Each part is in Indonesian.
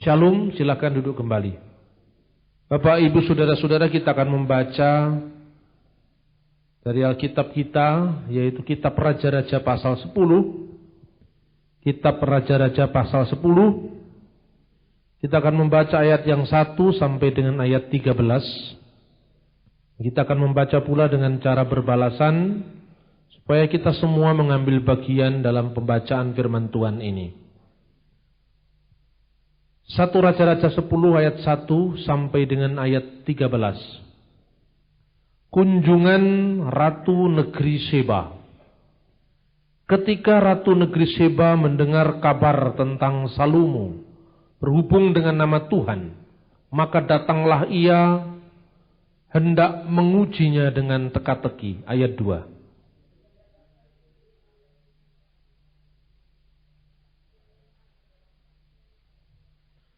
Shalom, silakan duduk kembali. Bapak, Ibu, saudara-saudara, kita akan membaca dari Alkitab kita, yaitu Kitab Raja-Raja pasal 10. Kitab Raja-Raja pasal 10. Kita akan membaca ayat yang 1 sampai dengan ayat 13. Kita akan membaca pula dengan cara berbalasan, supaya kita semua mengambil bagian dalam pembacaan firman Tuhan ini. 1 Raja-Raja 10 ayat 1 sampai dengan ayat 13. Kunjungan Ratu Negeri Seba. Ketika Ratu Negeri Seba mendengar kabar tentang Salomo berhubung dengan nama Tuhan, maka datanglah ia hendak mengujinya dengan teka-teki. Ayat 2.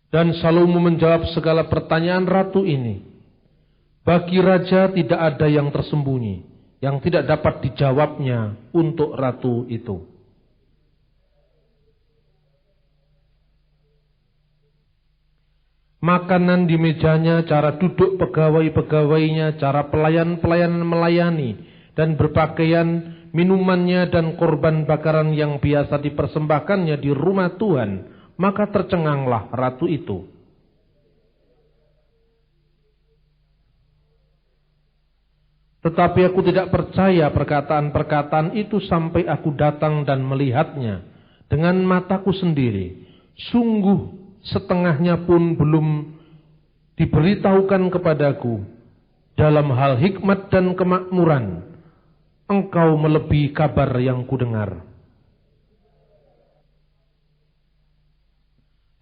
Dan Salomo menjawab segala pertanyaan ratu ini. Bagi raja tidak ada yang tersembunyi, yang tidak dapat dijawabnya untuk ratu itu. Makanan di mejanya, cara duduk pegawai-pegawainya, cara pelayan-pelayan melayani, dan berpakaian, minumannya dan korban bakaran yang biasa dipersembahkannya di rumah Tuhan. Maka tercenganglah ratu itu. Tetapi aku tidak percaya perkataan-perkataan itu sampai aku datang dan melihatnya dengan mataku sendiri. Sungguh setengahnya pun belum diberitahukan kepadaku. Dalam hal hikmat dan kemakmuran, engkau melebihi kabar yang kudengar.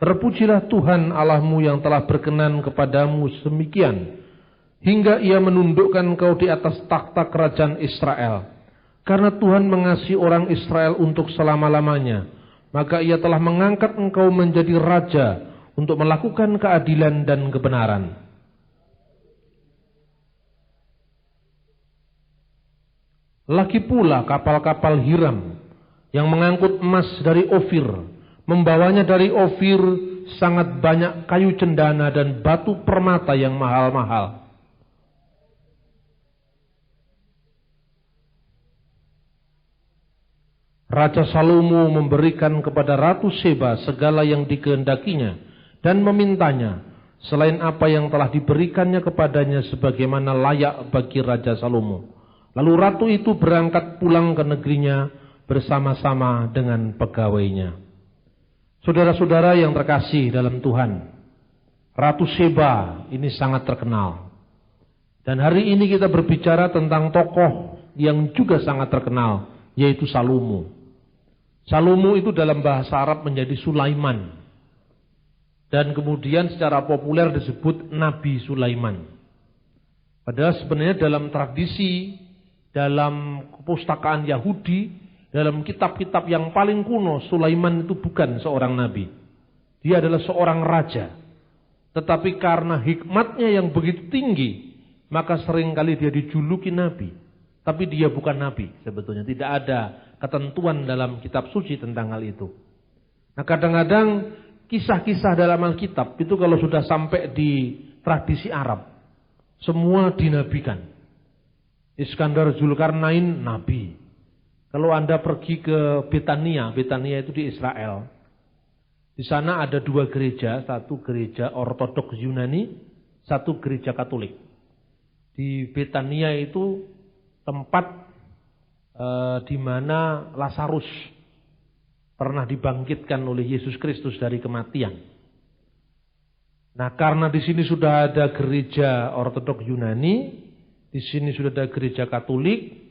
Terpujilah Tuhan Allahmu yang telah berkenan kepadamu semikian, hingga ia menundukkan kau di atas takhta kerajaan Israel. Karena Tuhan mengasihi orang Israel untuk selama-lamanya, maka ia telah mengangkat engkau menjadi raja untuk melakukan keadilan dan kebenaran. Lagi pula kapal-kapal Hiram yang mengangkut emas dari Ofir, membawanya dari Ofir sangat banyak kayu cendana dan batu permata yang mahal-mahal. Raja Salomo memberikan kepada Ratu Seba segala yang dikehendakinya dan memintanya, selain apa yang telah diberikannya kepadanya sebagaimana layak bagi Raja Salomo. Lalu ratu itu berangkat pulang ke negerinya bersama-sama dengan pegawainya. Saudara-saudara yang terkasih dalam Tuhan, Ratu Seba ini sangat terkenal. Dan hari ini kita berbicara tentang tokoh yang juga sangat terkenal, yaitu Salomo. Salomo itu dalam bahasa Arab menjadi Sulaiman. Dan kemudian secara populer disebut Nabi Sulaiman. Padahal sebenarnya dalam tradisi, dalam kepustakaan Yahudi, dalam kitab-kitab yang paling kuno, Sulaiman itu bukan seorang nabi. Dia adalah seorang raja. Tetapi karena hikmatnya yang begitu tinggi, maka seringkali dia dijuluki nabi. Tapi dia bukan nabi sebetulnya. Tidak ada ketentuan dalam kitab suci tentang hal itu. Nah, kadang-kadang kisah-kisah dalam Alkitab itu kalau sudah sampai di tradisi Arab, semua dinabikan. Iskandar Zulkarnain nabi. Kalau Anda pergi ke Betania, Betania itu di Israel. Di sana ada dua gereja, satu gereja Ortodoks Yunani, satu gereja Katolik. Di Betania itu tempat di mana Lazarus pernah dibangkitkan oleh Yesus Kristus dari kematian. Nah, karena di sini sudah ada gereja Ortodoks Yunani, di sini sudah ada gereja Katolik.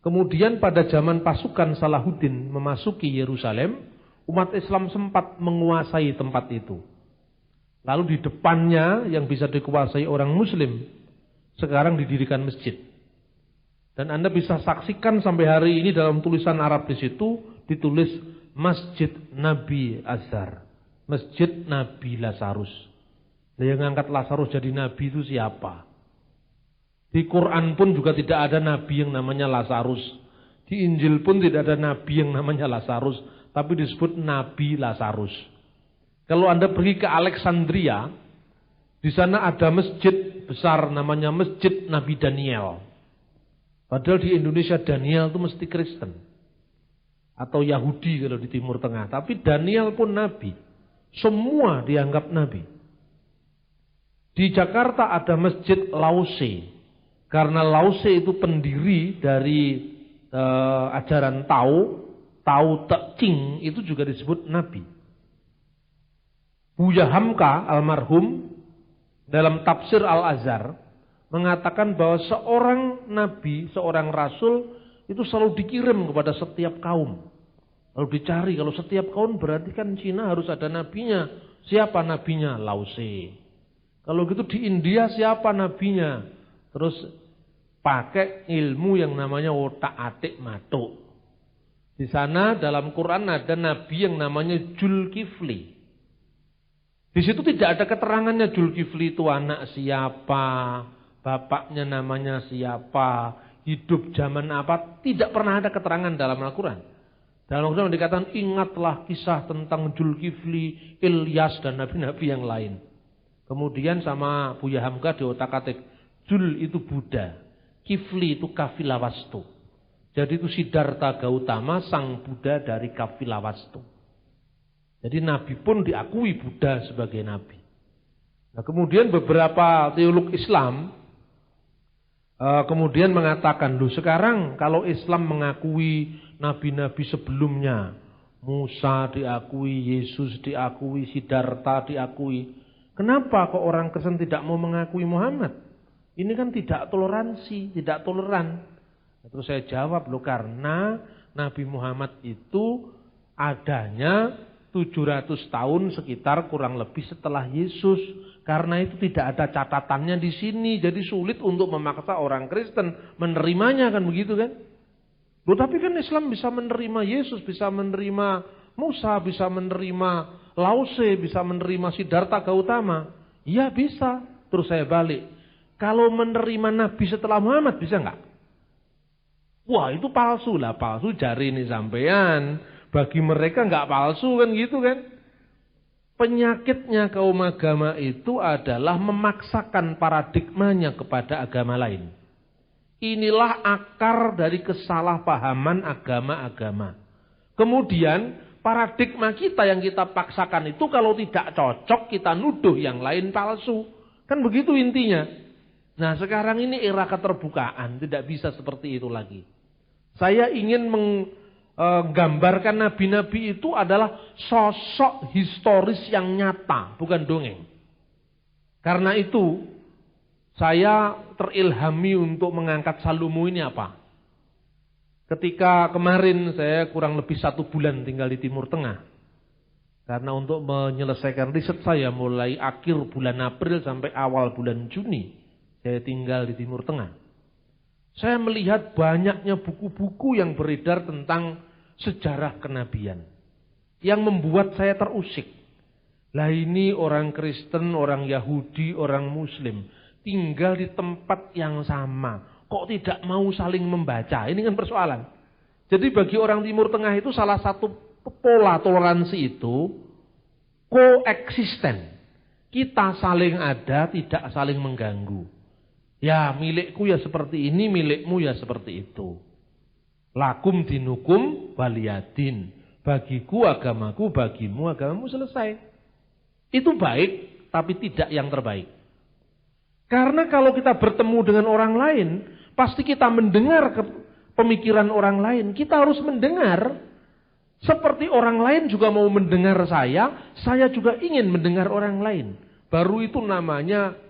Kemudian pada zaman pasukan Salahuddin memasuki Yerusalem, umat Islam sempat menguasai tempat itu. Lalu di depannya yang bisa dikuasai orang Muslim, sekarang didirikan masjid. Dan Anda bisa saksikan sampai hari ini dalam tulisan Arab di situ ditulis Masjid Nabi Azhar, Masjid Nabi Lazarus. Nah, yang ngangkat Lazarus jadi nabi itu siapa? Di Quran pun juga tidak ada nabi yang namanya Lazarus. Di Injil pun tidak ada nabi yang namanya Lazarus, tapi disebut Nabi Lazarus. Kalau Anda pergi ke Alexandria, di sana ada masjid besar namanya Masjid Nabi Daniel. Padahal di Indonesia Daniel itu mesti Kristen. Atau Yahudi kalau di Timur Tengah. Tapi Daniel pun Nabi. Semua dianggap Nabi. Di Jakarta ada Masjid Lause. Karena Lause itu pendiri dari ajaran Tao Te Ching itu juga disebut Nabi. Buya Hamka almarhum dalam tafsir Al-Azhar mengatakan bahwa seorang nabi, seorang rasul itu selalu dikirim kepada setiap kaum. Lalu dicari, kalau setiap kaum berarti kan Cina harus ada nabinya. Siapa nabinya? Lause. Kalau gitu di India siapa nabinya? Terus pakai ilmu yang namanya otak-atik matuk. Di sana dalam Quran ada nabi yang namanya Zulkifli. Di situ tidak ada keterangannya Zulkifli itu anak siapa, bapaknya namanya siapa, hidup zaman apa, tidak pernah ada keterangan dalam Al-Quran. Dalam Al-Quran dikatakan ingatlah kisah tentang Zulkifli, Ilyas dan nabi-nabi yang lain. Kemudian sama Buya Hamka di otak-atik, Zul itu Buddha, Kifli itu Kafilawastu. Jadi itu Siddhartha Gautama sang Buddha dari Kafilawastu. Jadi Nabi pun diakui Buddha sebagai Nabi. Nah, kemudian beberapa teolog Islam kemudian mengatakan, loh sekarang kalau Islam mengakui Nabi-Nabi sebelumnya, Musa diakui, Yesus diakui, Siddhartha diakui, kenapa kok orang Kristen tidak mau mengakui Muhammad? Ini kan tidak toleransi, tidak toleran. Terus saya jawab, loh karena Nabi Muhammad itu adanya 700 tahun sekitar kurang lebih setelah Yesus. Karena itu tidak ada catatannya di sini. Jadi sulit untuk memaksa orang Kristen menerimanya, kan begitu kan? Loh tapi kan Islam bisa menerima Yesus, bisa menerima Musa, bisa menerima Lause, bisa menerima Siddhartha Gautama. Iya bisa. Terus saya balik. Kalau menerima Nabi setelah Muhammad bisa enggak? Wah itu palsu lah, palsu jari ini sampean. Bagi mereka enggak palsu kan gitu kan. Penyakitnya kaum agama itu adalah memaksakan paradigmanya kepada agama lain. Inilah akar dari kesalahpahaman agama-agama. Kemudian paradigma kita yang kita paksakan itu kalau tidak cocok kita nuduh yang lain palsu. Kan begitu intinya. Nah sekarang ini era keterbukaan, tidak bisa seperti itu lagi. Saya ingin menggambarkan nabi-nabi itu adalah sosok historis yang nyata, bukan dongeng. Karena itu saya terilhami untuk mengangkat Salomo ini apa? Ketika kemarin saya kurang lebih 1 bulan tinggal di Timur Tengah. Karena untuk menyelesaikan riset saya mulai akhir bulan April sampai awal bulan Juni. Saya tinggal di Timur Tengah. Saya melihat banyaknya buku-buku yang beredar tentang sejarah kenabian. Yang membuat saya terusik. Lah ini orang Kristen, orang Yahudi, orang Muslim. Tinggal di tempat yang sama. Kok tidak mau saling membaca? Ini kan persoalan. Jadi bagi orang Timur Tengah itu salah satu pola toleransi itu koeksisten. Kita saling ada, tidak saling mengganggu. Ya milikku ya seperti ini, milikmu ya seperti itu. Lakum dinukum waliyadin. Bagiku agamaku, bagimu agamamu, selesai. Itu baik, tapi tidak yang terbaik. Karena kalau kita bertemu dengan orang lain, pasti kita mendengar pemikiran orang lain. Kita harus mendengar. Seperti orang lain juga mau mendengar saya juga ingin mendengar orang lain. Baru itu namanya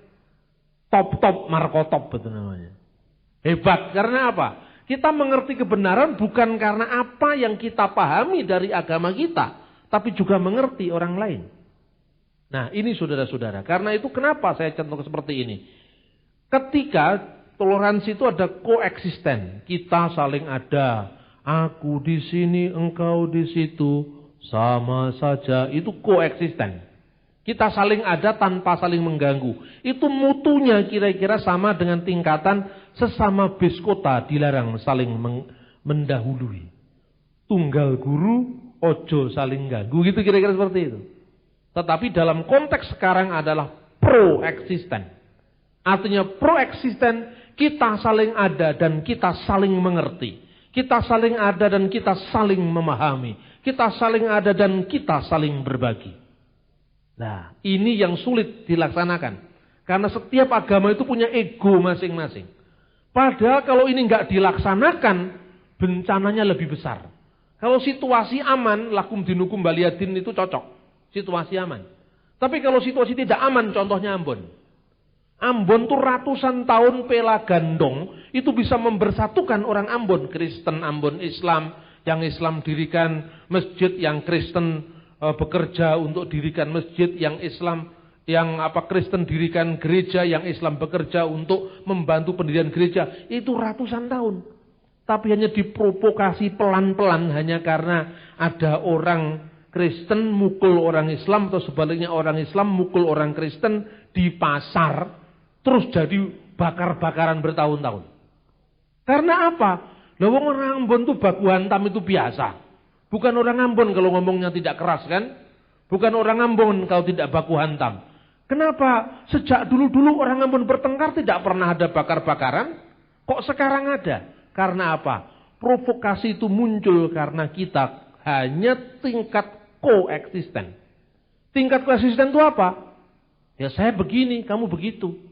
top markotop itu namanya. Hebat, karena apa? Kita mengerti kebenaran bukan karena apa yang kita pahami dari agama kita, tapi juga mengerti orang lain. Nah ini saudara-saudara, karena itu kenapa saya contoh seperti ini. Ketika toleransi itu ada koeksisten, kita saling ada, aku di sini, engkau di situ, sama saja, itu koeksisten. Kita saling ada tanpa saling mengganggu. Itu mutunya kira-kira sama dengan tingkatan sesama bis kota dilarang saling mendahului. Tunggal guru, ojo saling ganggu. Gitu kira-kira seperti itu. Tetapi dalam konteks sekarang adalah pro-eksisten. Artinya pro-eksisten, kita saling ada dan kita saling mengerti. Kita saling ada dan kita saling memahami. Kita saling ada dan kita saling berbagi. Nah, ini yang sulit dilaksanakan. Karena setiap agama itu punya ego masing-masing. Padahal kalau ini nggak dilaksanakan, bencananya lebih besar. Kalau situasi aman, lakum dinukum baliyadin itu cocok. Situasi aman. Tapi kalau situasi tidak aman, contohnya Ambon. Ambon tuh ratusan tahun pela gandong, itu bisa membersatukan orang Ambon. Kristen, Ambon, Islam, yang Islam dirikan masjid, yang Kristen bekerja untuk dirikan masjid, yang Islam, yang Kristen dirikan gereja, yang Islam bekerja untuk membantu pendirian gereja. Itu ratusan tahun. Tapi hanya diprovokasi pelan-pelan hanya karena ada orang Kristen mukul orang Islam, atau sebaliknya orang Islam mukul orang Kristen di pasar. Terus jadi bakar-bakaran bertahun-tahun. Karena apa? Lah wong orang Ambon tuh baku hantam itu biasa. Bukan orang Ambon kalau ngomongnya tidak keras kan? Bukan orang Ambon kalau tidak baku hantam. Kenapa? Sejak dulu-dulu orang Ambon bertengkar tidak pernah ada bakar-bakaran. Kok sekarang ada? Karena apa? Provokasi itu muncul karena kita hanya tingkat koeksisten. Tingkat koeksisten itu apa? Ya saya begini, kamu begitu.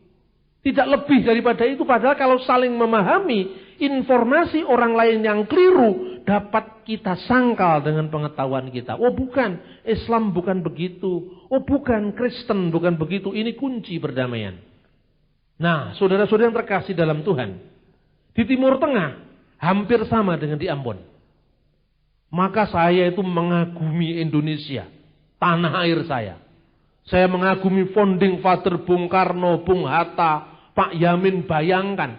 Tidak lebih daripada itu, padahal kalau saling memahami informasi orang lain yang keliru, dapat kita sangkal dengan pengetahuan kita. Oh bukan, Islam bukan begitu. Oh bukan, Kristen bukan begitu. Ini kunci perdamaian. Nah, saudara-saudara yang terkasih dalam Tuhan, di Timur Tengah hampir sama dengan di Ambon. Maka saya itu mengagumi Indonesia, tanah air saya. Saya mengagumi founding father Bung Karno, Bung Hatta, Pak Yamin. Bayangkan,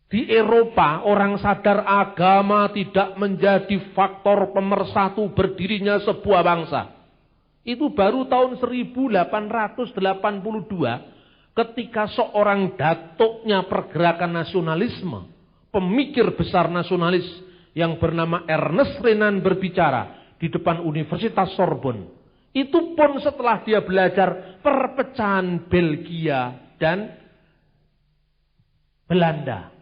di Eropa orang sadar agama tidak menjadi faktor pemersatu berdirinya sebuah bangsa. Itu baru tahun 1882 ketika seorang datuknya pergerakan nasionalisme, pemikir besar nasionalis yang bernama Ernest Renan berbicara di depan Universitas Sorbonne. Itu pun setelah dia belajar perpecahan Belgia dan Belanda.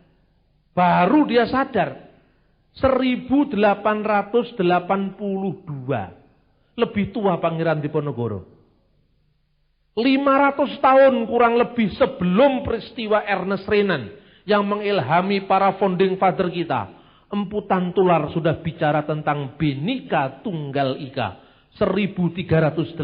Baru dia sadar 1882. Lebih tua Pangeran Diponegoro. 500 tahun kurang lebih sebelum peristiwa Ernest Renan yang mengilhami para founding father kita. Emputan Tular sudah bicara tentang Bhinneka Tunggal Ika 1380.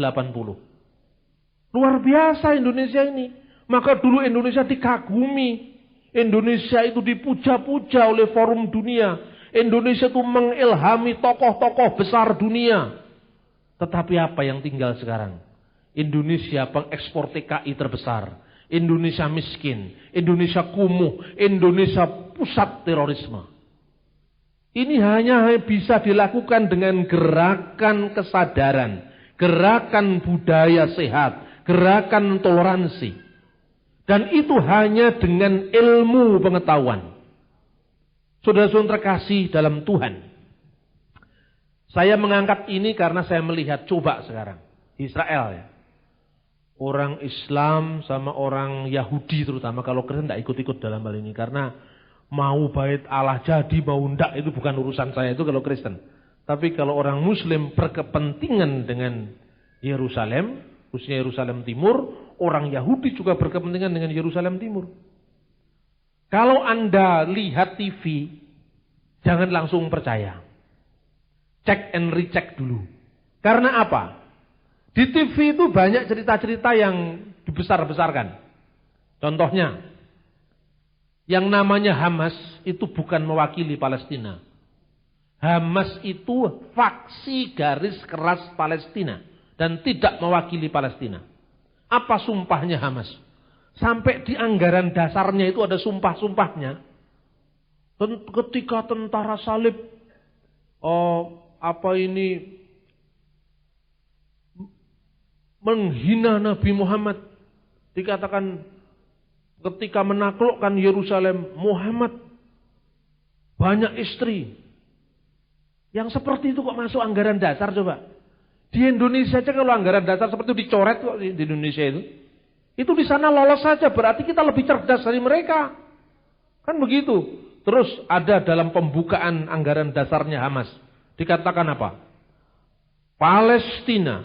Luar biasa Indonesia ini. Maka dulu Indonesia dikagumi. Indonesia itu dipuja-puja oleh forum dunia. Indonesia itu mengilhami tokoh-tokoh besar dunia. Tetapi apa yang tinggal sekarang? Indonesia pengekspor TKI terbesar. Indonesia miskin. Indonesia kumuh. Indonesia pusat terorisme. Ini hanya bisa dilakukan dengan gerakan kesadaran. Gerakan budaya sehat. Gerakan toleransi. Dan itu hanya dengan ilmu pengetahuan. Saudara-saudara terkasih dalam Tuhan. Saya mengangkat ini karena saya melihat coba sekarang. Israel ya. Orang Islam sama orang Yahudi terutama. Kalau Kristen tidak ikut-ikut dalam hal ini. Karena mau bait Allah jadi mau ndak itu bukan urusan saya itu kalau Kristen. Tapi kalau orang Muslim berkepentingan dengan Yerusalem. Khususnya Yerusalem Timur. Orang Yahudi juga berkepentingan dengan Yerusalem Timur. Kalau Anda lihat TV, jangan langsung percaya. Cek and recheck dulu. Karena apa? Di TV itu banyak cerita-cerita yang dibesar-besarkan. Contohnya, yang namanya Hamas itu bukan mewakili Palestina. Hamas itu faksi garis keras Palestina. Dan tidak mewakili Palestina. Apa sumpahnya Hamas? Sampai di anggaran dasarnya itu ada sumpah-sumpahnya. Ketika tentara salib menghina Nabi Muhammad, dikatakan ketika menaklukkan Yerusalem, Muhammad banyak istri. Yang seperti itu kok masuk anggaran dasar coba? Di Indonesia aja kalau anggaran dasar seperti itu dicoret kok di Indonesia itu. Itu di sana lolos saja, berarti kita lebih cerdas dari mereka. Kan begitu. Terus ada dalam pembukaan anggaran dasarnya Hamas. Dikatakan apa? Palestina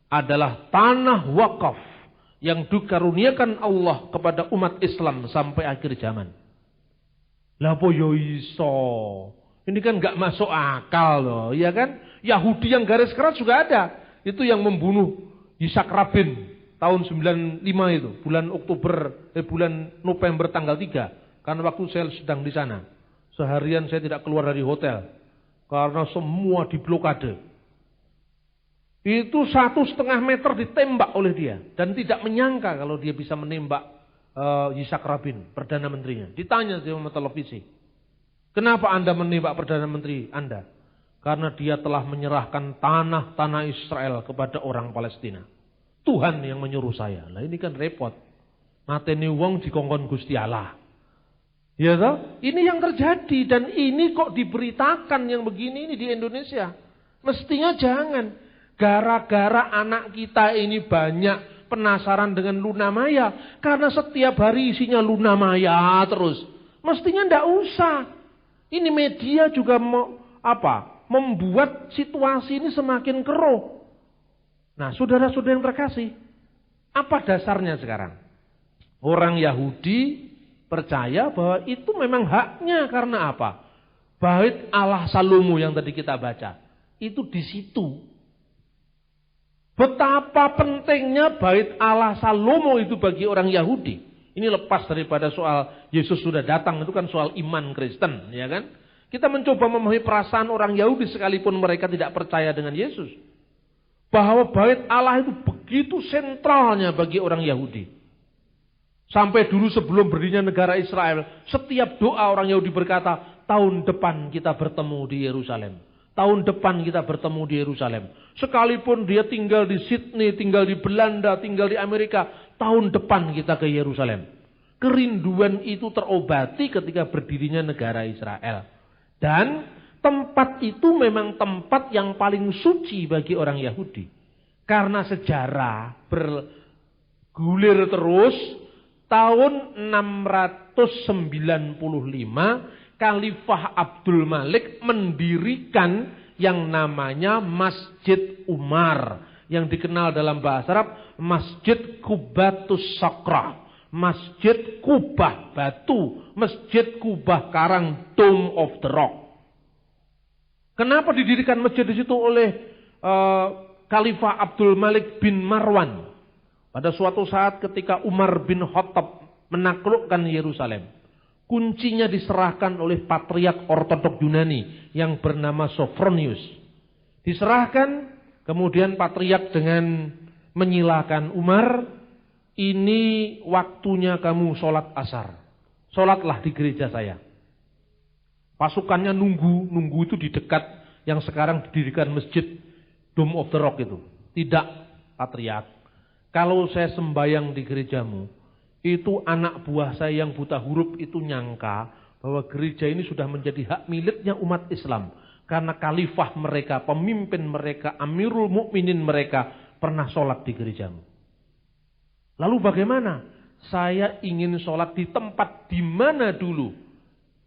adalah tanah wakaf yang dikaruniakan Allah kepada umat Islam sampai akhir zaman. Lah apa yo iso? Ini kan nggak masuk akal loh, ya kan? Yahudi yang garis keras juga ada. Itu yang membunuh Yitzhak Rabin tahun 95 itu, bulan November tanggal 3. Karena waktu saya sedang di sana. Seharian saya tidak keluar dari hotel karena semua diblokade. Itu 1,5 meter ditembak oleh dia dan tidak menyangka kalau dia bisa menembak Yitzhak Rabin, Perdana Menterinya. Ditanya sama televisi, kenapa Anda menembak Perdana Menteri Anda? Karena dia telah menyerahkan tanah-tanah Israel kepada orang Palestina. Tuhan yang menyuruh saya. Lah ini kan repot. Mateni wong dikongkon Gusti Allah. Ya toh? Ini yang terjadi dan ini kok diberitakan yang begini ini di Indonesia. Mestinya jangan. Gara-gara anak kita ini banyak penasaran dengan Luna Maya. Karena setiap hari isinya Luna Maya terus. Mestinya ndak usah. Ini media juga membuat situasi ini semakin keruh. Nah, saudara-saudara yang terkasih, apa dasarnya sekarang? Orang Yahudi percaya bahwa itu memang haknya karena apa? Bait Allah Salomo yang tadi kita baca, itu di situ. Betapa pentingnya bait Allah Salomo itu bagi orang Yahudi. Ini lepas daripada soal Yesus sudah datang, itu kan soal iman Kristen, ya kan? Kita mencoba memahami perasaan orang Yahudi sekalipun mereka tidak percaya dengan Yesus. Bahwa bait Allah itu begitu sentralnya bagi orang Yahudi. Sampai dulu sebelum berdirinya negara Israel, setiap doa orang Yahudi berkata, tahun depan kita bertemu di Yerusalem. Tahun depan kita bertemu di Yerusalem. Sekalipun dia tinggal di Sydney, tinggal di Belanda, tinggal di Amerika, tahun depan kita ke Yerusalem. Kerinduan itu terobati ketika berdirinya negara Israel. Dan tempat itu memang tempat yang paling suci bagi orang Yahudi. Karena sejarah bergulir terus, tahun 695 Khalifah Abdul Malik mendirikan yang namanya Masjid Umar. Yang dikenal dalam bahasa Arab Masjid Qubatus Sakra. Masjid Kubah batu, Masjid Kubah karang, Dome of the Rock. Kenapa didirikan masjid di situ oleh Khalifah Abdul Malik bin Marwan? Pada suatu saat ketika Umar bin Khattab menaklukkan Yerusalem, kuncinya diserahkan oleh Patriark Ortodok Yunani yang bernama Sophronius. Diserahkan, kemudian Patriark dengan menyilakan Umar, ini waktunya kamu sholat asar. Sholatlah di gereja saya. Pasukannya nunggu itu di dekat yang sekarang didirikan masjid Dome of the Rock itu. Tidak, Patriark. Kalau saya sembayang di gerejamu, itu anak buah saya yang buta huruf itu nyangka bahwa gereja ini sudah menjadi hak miliknya umat Islam. Karena khalifah mereka, pemimpin mereka, Amirul Mukminin mereka pernah sholat di gerejamu. Lalu bagaimana? Saya ingin sholat di tempat di mana dulu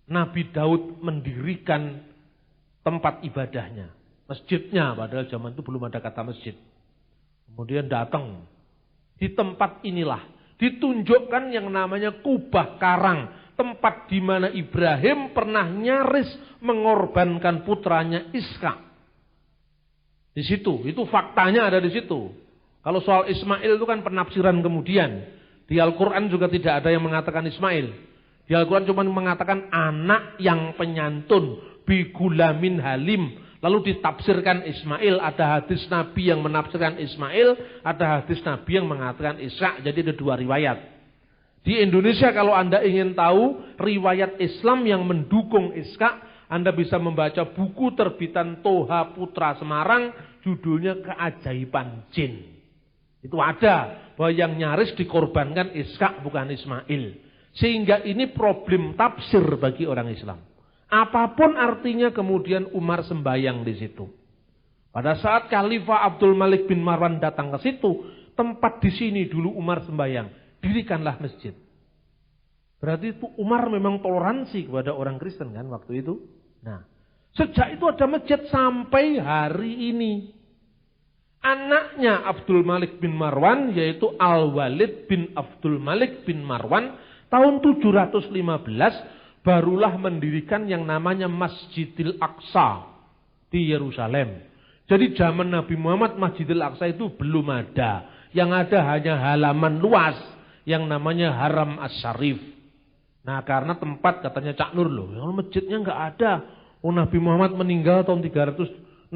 Nabi Daud mendirikan tempat ibadahnya. Masjidnya, padahal zaman itu belum ada kata masjid. Kemudian datang. Di tempat inilah ditunjukkan yang namanya Kubah Karang. Tempat di mana Ibrahim pernah nyaris mengorbankan putranya Ishak. Di situ, itu faktanya ada di situ. Kalau soal Ismail itu kan penafsiran kemudian. Di Al-Quran juga tidak ada yang mengatakan Ismail. Di Al-Quran cuma mengatakan anak yang penyantun. Bigulamin halim. Lalu ditafsirkan Ismail. Ada hadis Nabi yang menafsirkan Ismail. Ada hadis Nabi yang mengatakan Ishak. Jadi ada dua riwayat. Di Indonesia kalau Anda ingin tahu riwayat Islam yang mendukung Ishak, Anda bisa membaca buku terbitan Toha Putra Semarang. Judulnya Keajaiban Jin. Itu ada bahwa yang nyaris dikorbankan Ishak bukan Ismail. Sehingga ini problem tafsir bagi orang Islam. Apapun artinya kemudian Umar sembayang di situ. Pada saat Khalifah Abdul Malik bin Marwan datang ke situ, tempat di sini dulu Umar sembahyang, dirikanlah masjid. Berarti itu Umar memang toleransi kepada orang Kristen kan waktu itu. Nah, sejak itu ada masjid sampai hari ini. Anaknya Abdul Malik bin Marwan yaitu Al-Walid bin Abdul Malik bin Marwan tahun 715 barulah mendirikan yang namanya Masjidil Aqsa di Yerusalem. Jadi zaman Nabi Muhammad Masjidil Aqsa itu belum ada. Yang ada hanya halaman luas yang namanya Haram Asy-Syarif. Nah karena tempat katanya Cak Nur loh, masjidnya nggak ada. Oh Nabi Muhammad meninggal tahun 635.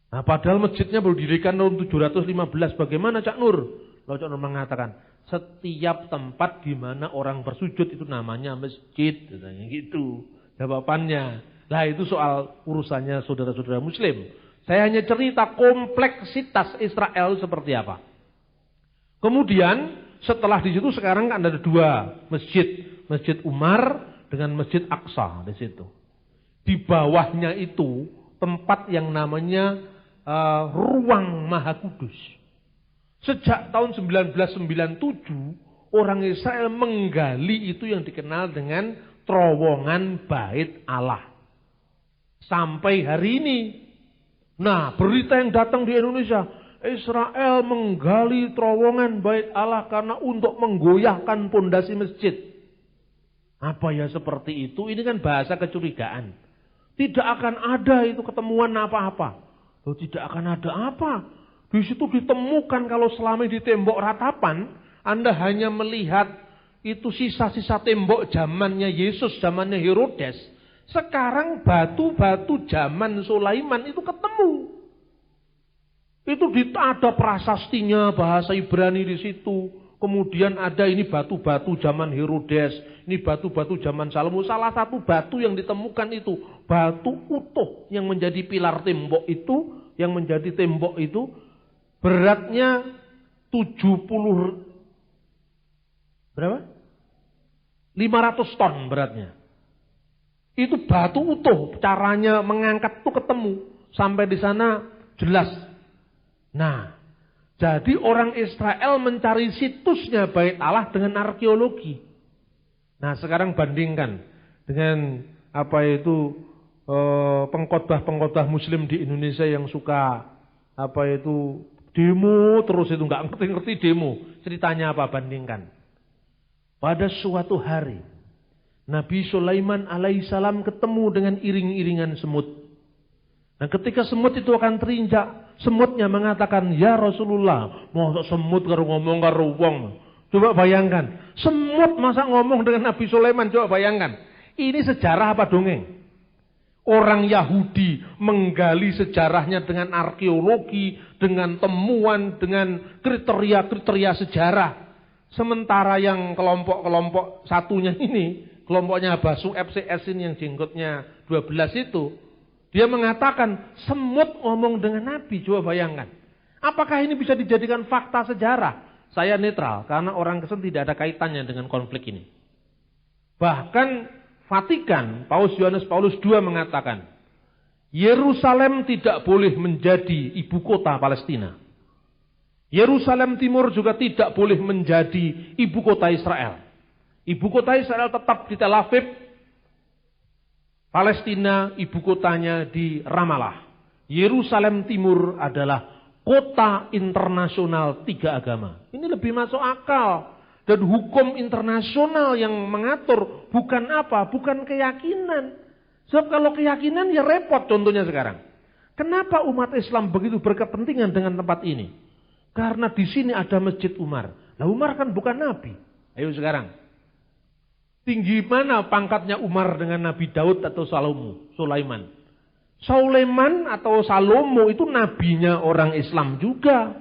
Nah padahal masjidnya baru didirikan tahun 715. Bagaimana Cak Nur? Lalu Cak Nur mengatakan, setiap tempat di mana orang bersujud itu namanya masjid. Katanya gitu jawabannya. Nah itu soal urusannya saudara-saudara muslim. Saya hanya cerita kompleksitas Israel seperti apa. Kemudian setelah di situ sekarang kan ada dua masjid. Masjid Umar dengan Masjid Aqsa di situ. Di bawahnya itu tempat yang namanya Ruang Maha Kudus. Sejak tahun 1997 orang Israel menggali itu yang dikenal dengan terowongan Bait Allah. Sampai hari ini. Nah, berita yang datang di Indonesia, Israel menggali terowongan Bait Allah karena untuk menggoyahkan pondasi masjid. Apa ya seperti itu? Ini kan bahasa kecurigaan. Tidak akan ada itu ketemuan apa-apa. Loh, tidak akan ada apa? Di situ ditemukan kalau selama di tembok ratapan, Anda hanya melihat itu sisa-sisa tembok zamannya Yesus, zamannya Herodes. Sekarang batu-batu zaman Sulaiman itu ketemu. Itu ada prasastinya bahasa Ibrani di situ. Kemudian ada ini batu-batu zaman Herodes, ini batu-batu zaman Salomo. Salah satu batu yang ditemukan itu batu utuh yang menjadi pilar tembok itu, yang menjadi tembok itu beratnya 70 berapa? 500 ton beratnya. Itu batu utuh, caranya mengangkat itu ketemu. Sampai di sana jelas. Nah, jadi orang Israel mencari situsnya Bait Allah dengan arkeologi. Nah, sekarang bandingkan dengan apa itu pengkhotbah-pengkhotbah muslim di Indonesia yang suka apa itu demo terus itu nggak ngerti-ngerti demo. Ceritanya apa? Bandingkan. Pada suatu hari Nabi Sulaiman alaihissalam ketemu dengan iring-iringan semut. Nah ketika semut itu akan terinjak, semutnya mengatakan, ya Rasulullah, mau semut karo ngomong karo wong. Coba bayangkan, semut masa ngomong dengan Nabi Sulaiman, coba bayangkan. Ini sejarah apa dongeng? Orang Yahudi menggali sejarahnya dengan arkeologi, dengan temuan, dengan kriteria-kriteria sejarah. Sementara yang kelompok-kelompok satunya ini, kelompoknya Basu FCS ini yang jenggotnya 12 itu, dia mengatakan semut ngomong dengan Nabi. Coba bayangkan. Apakah ini bisa dijadikan fakta sejarah? Saya netral, karena orang Kristen tidak ada kaitannya dengan konflik ini. Bahkan Vatikan, Paus Yohanes Paulus II mengatakan, Yerusalem tidak boleh menjadi ibu kota Palestina. Yerusalem Timur juga tidak boleh menjadi ibu kota Israel. Ibu kota Israel tetap di Tel Aviv, Palestina ibu kotanya di Ramallah. Yerusalem Timur adalah kota internasional 3 agama. Ini lebih masuk akal. Dan hukum internasional yang mengatur bukan apa? Bukan keyakinan. Sebab kalau keyakinan ya repot contohnya sekarang. Kenapa umat Islam begitu berkepentingan dengan tempat ini? Karena di sini ada Masjid Umar. Nah Umar kan bukan Nabi. Ayo sekarang. Tinggi mana pangkatnya Umar dengan Nabi Daud atau Sulaiman? Sulaiman atau Salomo itu nabinya orang Islam juga.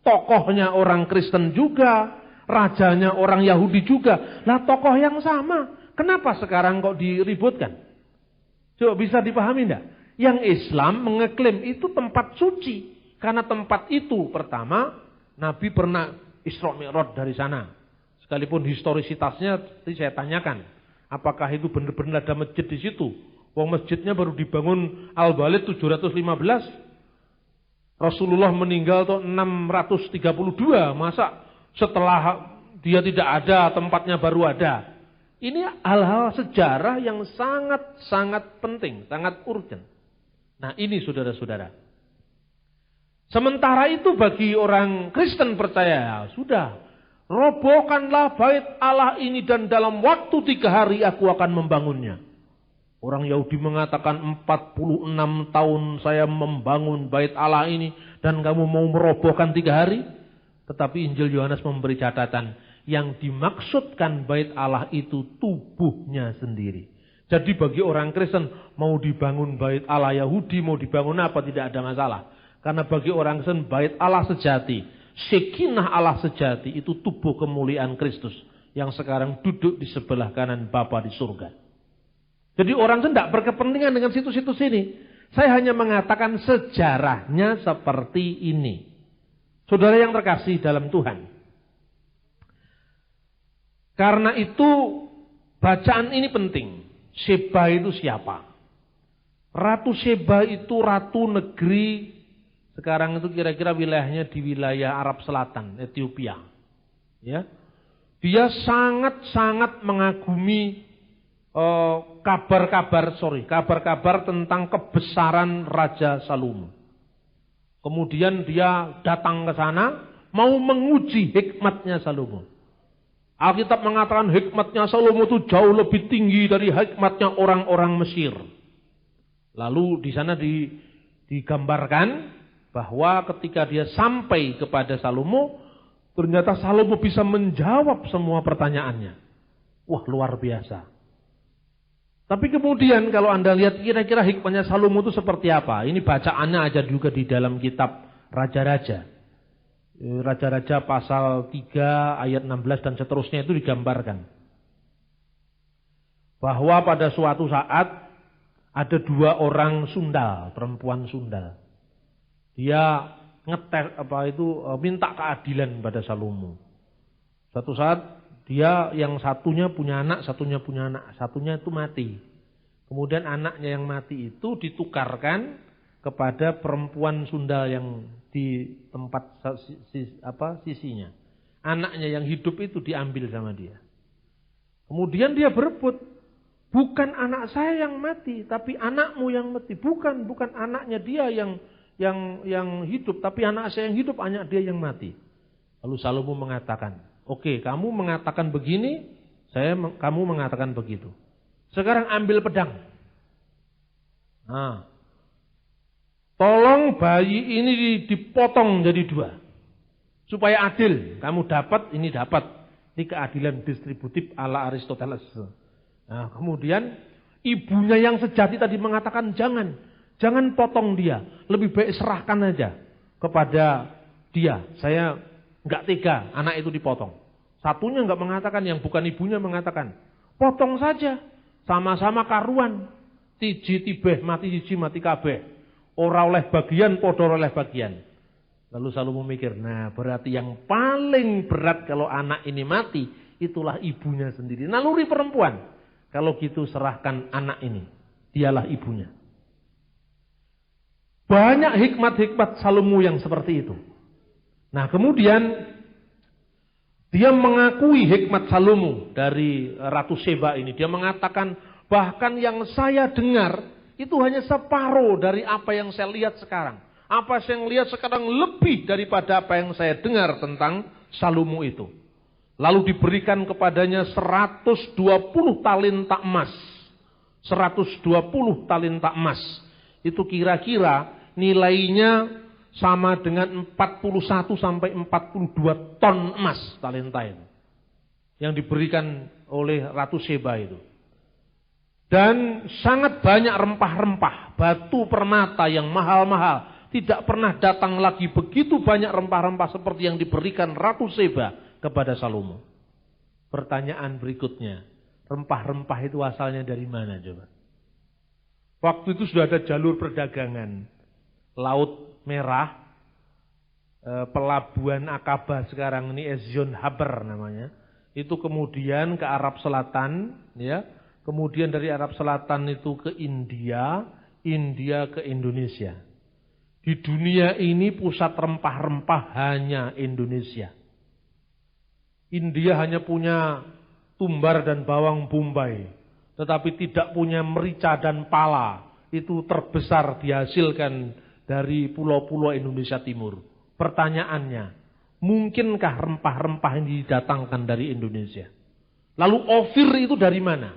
Tokohnya orang Kristen juga. Rajanya orang Yahudi juga. Lah tokoh yang sama. Kenapa sekarang kok diributkan? Coba bisa dipahami enggak? Yang Islam mengeklaim itu tempat suci. Karena tempat itu pertama Nabi pernah Isra Mi'raj dari sana. Sekalipun historisitasnya tadi saya tanyakan, apakah itu benar-benar ada masjid di situ? Wong masjidnya baru dibangun Al-Balid 715. Rasulullah meninggal tuh 632. Masa setelah dia tidak ada, tempatnya baru ada. Ini hal-hal sejarah yang sangat-sangat penting, sangat urgent. Nah ini saudara-saudara. Sementara itu bagi orang Kristen percaya, sudah, robohkanlah bait Allah ini dan dalam waktu 3 hari aku akan membangunnya. Orang Yahudi mengatakan 46 tahun saya membangun bait Allah ini dan kamu mau merobohkan 3 hari? Tetapi Injil Yohanes memberi catatan, yang dimaksudkan bait Allah itu tubuhnya sendiri. Jadi bagi orang Kristen mau dibangun bait Allah Yahudi, mau dibangun apa tidak ada masalah. Karena bagi orang Kristen bait Allah sejati, Shekinah Allah sejati itu tubuh kemuliaan Kristus yang sekarang duduk di sebelah kanan Bapa di surga. Jadi orang Kristen tidak berkepentingan dengan situs-situs ini. Saya hanya mengatakan sejarahnya seperti ini. Saudara yang terkasih dalam Tuhan. Karena itu bacaan ini penting. Sheba itu siapa? Ratu Sheba itu ratu negeri, sekarang itu kira-kira wilayahnya di wilayah Arab Selatan, Ethiopia. Ya. Dia sangat-sangat mengagumi kabar-kabar tentang kebesaran Raja Salomo. Kemudian dia datang ke sana mau menguji hikmatnya Salomo. Alkitab mengatakan hikmatnya Salomo itu jauh lebih tinggi dari hikmatnya orang-orang Mesir. Lalu di sana digambarkan bahwa ketika dia sampai kepada Salomo, ternyata Salomo bisa menjawab semua pertanyaannya. Wah, luar biasa. Tapi kemudian kalau Anda lihat kira-kira hikmatnya Salomo itu seperti apa? Ini bacaannya aja juga di dalam kitab Raja-Raja. Raja-Raja pasal 3 ayat 16 dan seterusnya itu digambarkan. Bahwa pada suatu saat ada 2 orang sundal, perempuan sundal. Dia minta keadilan pada Salomo. Suatu saat dia yang satunya punya anak, satunya itu mati. Kemudian anaknya yang mati itu ditukarkan kepada perempuan sundal yang di tempat sisinya. Anaknya yang hidup itu diambil sama dia. Kemudian dia berebut, bukan anak saya yang mati, tapi anakmu yang mati. Bukan anaknya dia yang hidup, tapi anak saya yang hidup, anak dia yang mati. Lalu Salomo mengatakan, oke, kamu mengatakan begini, kamu mengatakan begitu. Sekarang ambil pedang. Nah, tolong bayi ini dipotong jadi 2. Supaya adil. Kamu dapat, ini dapat. Ini keadilan distributif ala Aristoteles. Nah, kemudian ibunya yang sejati tadi mengatakan jangan potong dia. Lebih baik serahkan aja kepada dia. Saya enggak tega anak itu dipotong. Satunya enggak mengatakan, yang bukan ibunya mengatakan, potong saja. Sama-sama karuan. Tiji tibeh mati siji mati kabeh. Ora oleh bagian, podo oleh bagian. Lalu Salomo mikir, nah berarti yang paling berat kalau anak ini mati, itulah ibunya sendiri. Naluri perempuan. Kalau gitu serahkan anak ini. Dialah ibunya. Banyak hikmat-hikmat Salomo yang seperti itu. Nah kemudian dia mengakui hikmat Salomo dari Ratu Sheba ini. Dia mengatakan bahkan yang saya dengar itu hanya separuh dari apa yang saya lihat sekarang. Apa yang saya lihat sekarang lebih daripada apa yang saya dengar tentang Salomo itu. Lalu diberikan kepadanya 120 talenta emas. 120 talenta emas. Itu kira-kira nilainya sama dengan 41 sampai 42 ton emas talenta itu. Yang diberikan oleh Ratu Sheba itu. Dan sangat banyak rempah-rempah, batu permata yang mahal-mahal. Tidak pernah datang lagi begitu banyak rempah-rempah seperti yang diberikan Ratu Sheba kepada Salomo. Pertanyaan berikutnya, rempah-rempah itu asalnya dari mana coba? Waktu itu sudah ada jalur perdagangan. Laut Merah, pelabuhan Akaba sekarang ini Ezion Haber namanya. Itu kemudian ke Arab Selatan, ya. kemudian dari Arab Selatan itu ke India, India ke Indonesia. Di dunia ini pusat rempah-rempah hanya Indonesia. India hanya punya tumbar dan bawang bombay, tetapi tidak punya merica dan pala. Itu terbesar dihasilkan dari pulau-pulau Indonesia Timur. Pertanyaannya, mungkinkah rempah-rempah ini didatangkan dari Indonesia? Lalu Ofir itu dari mana?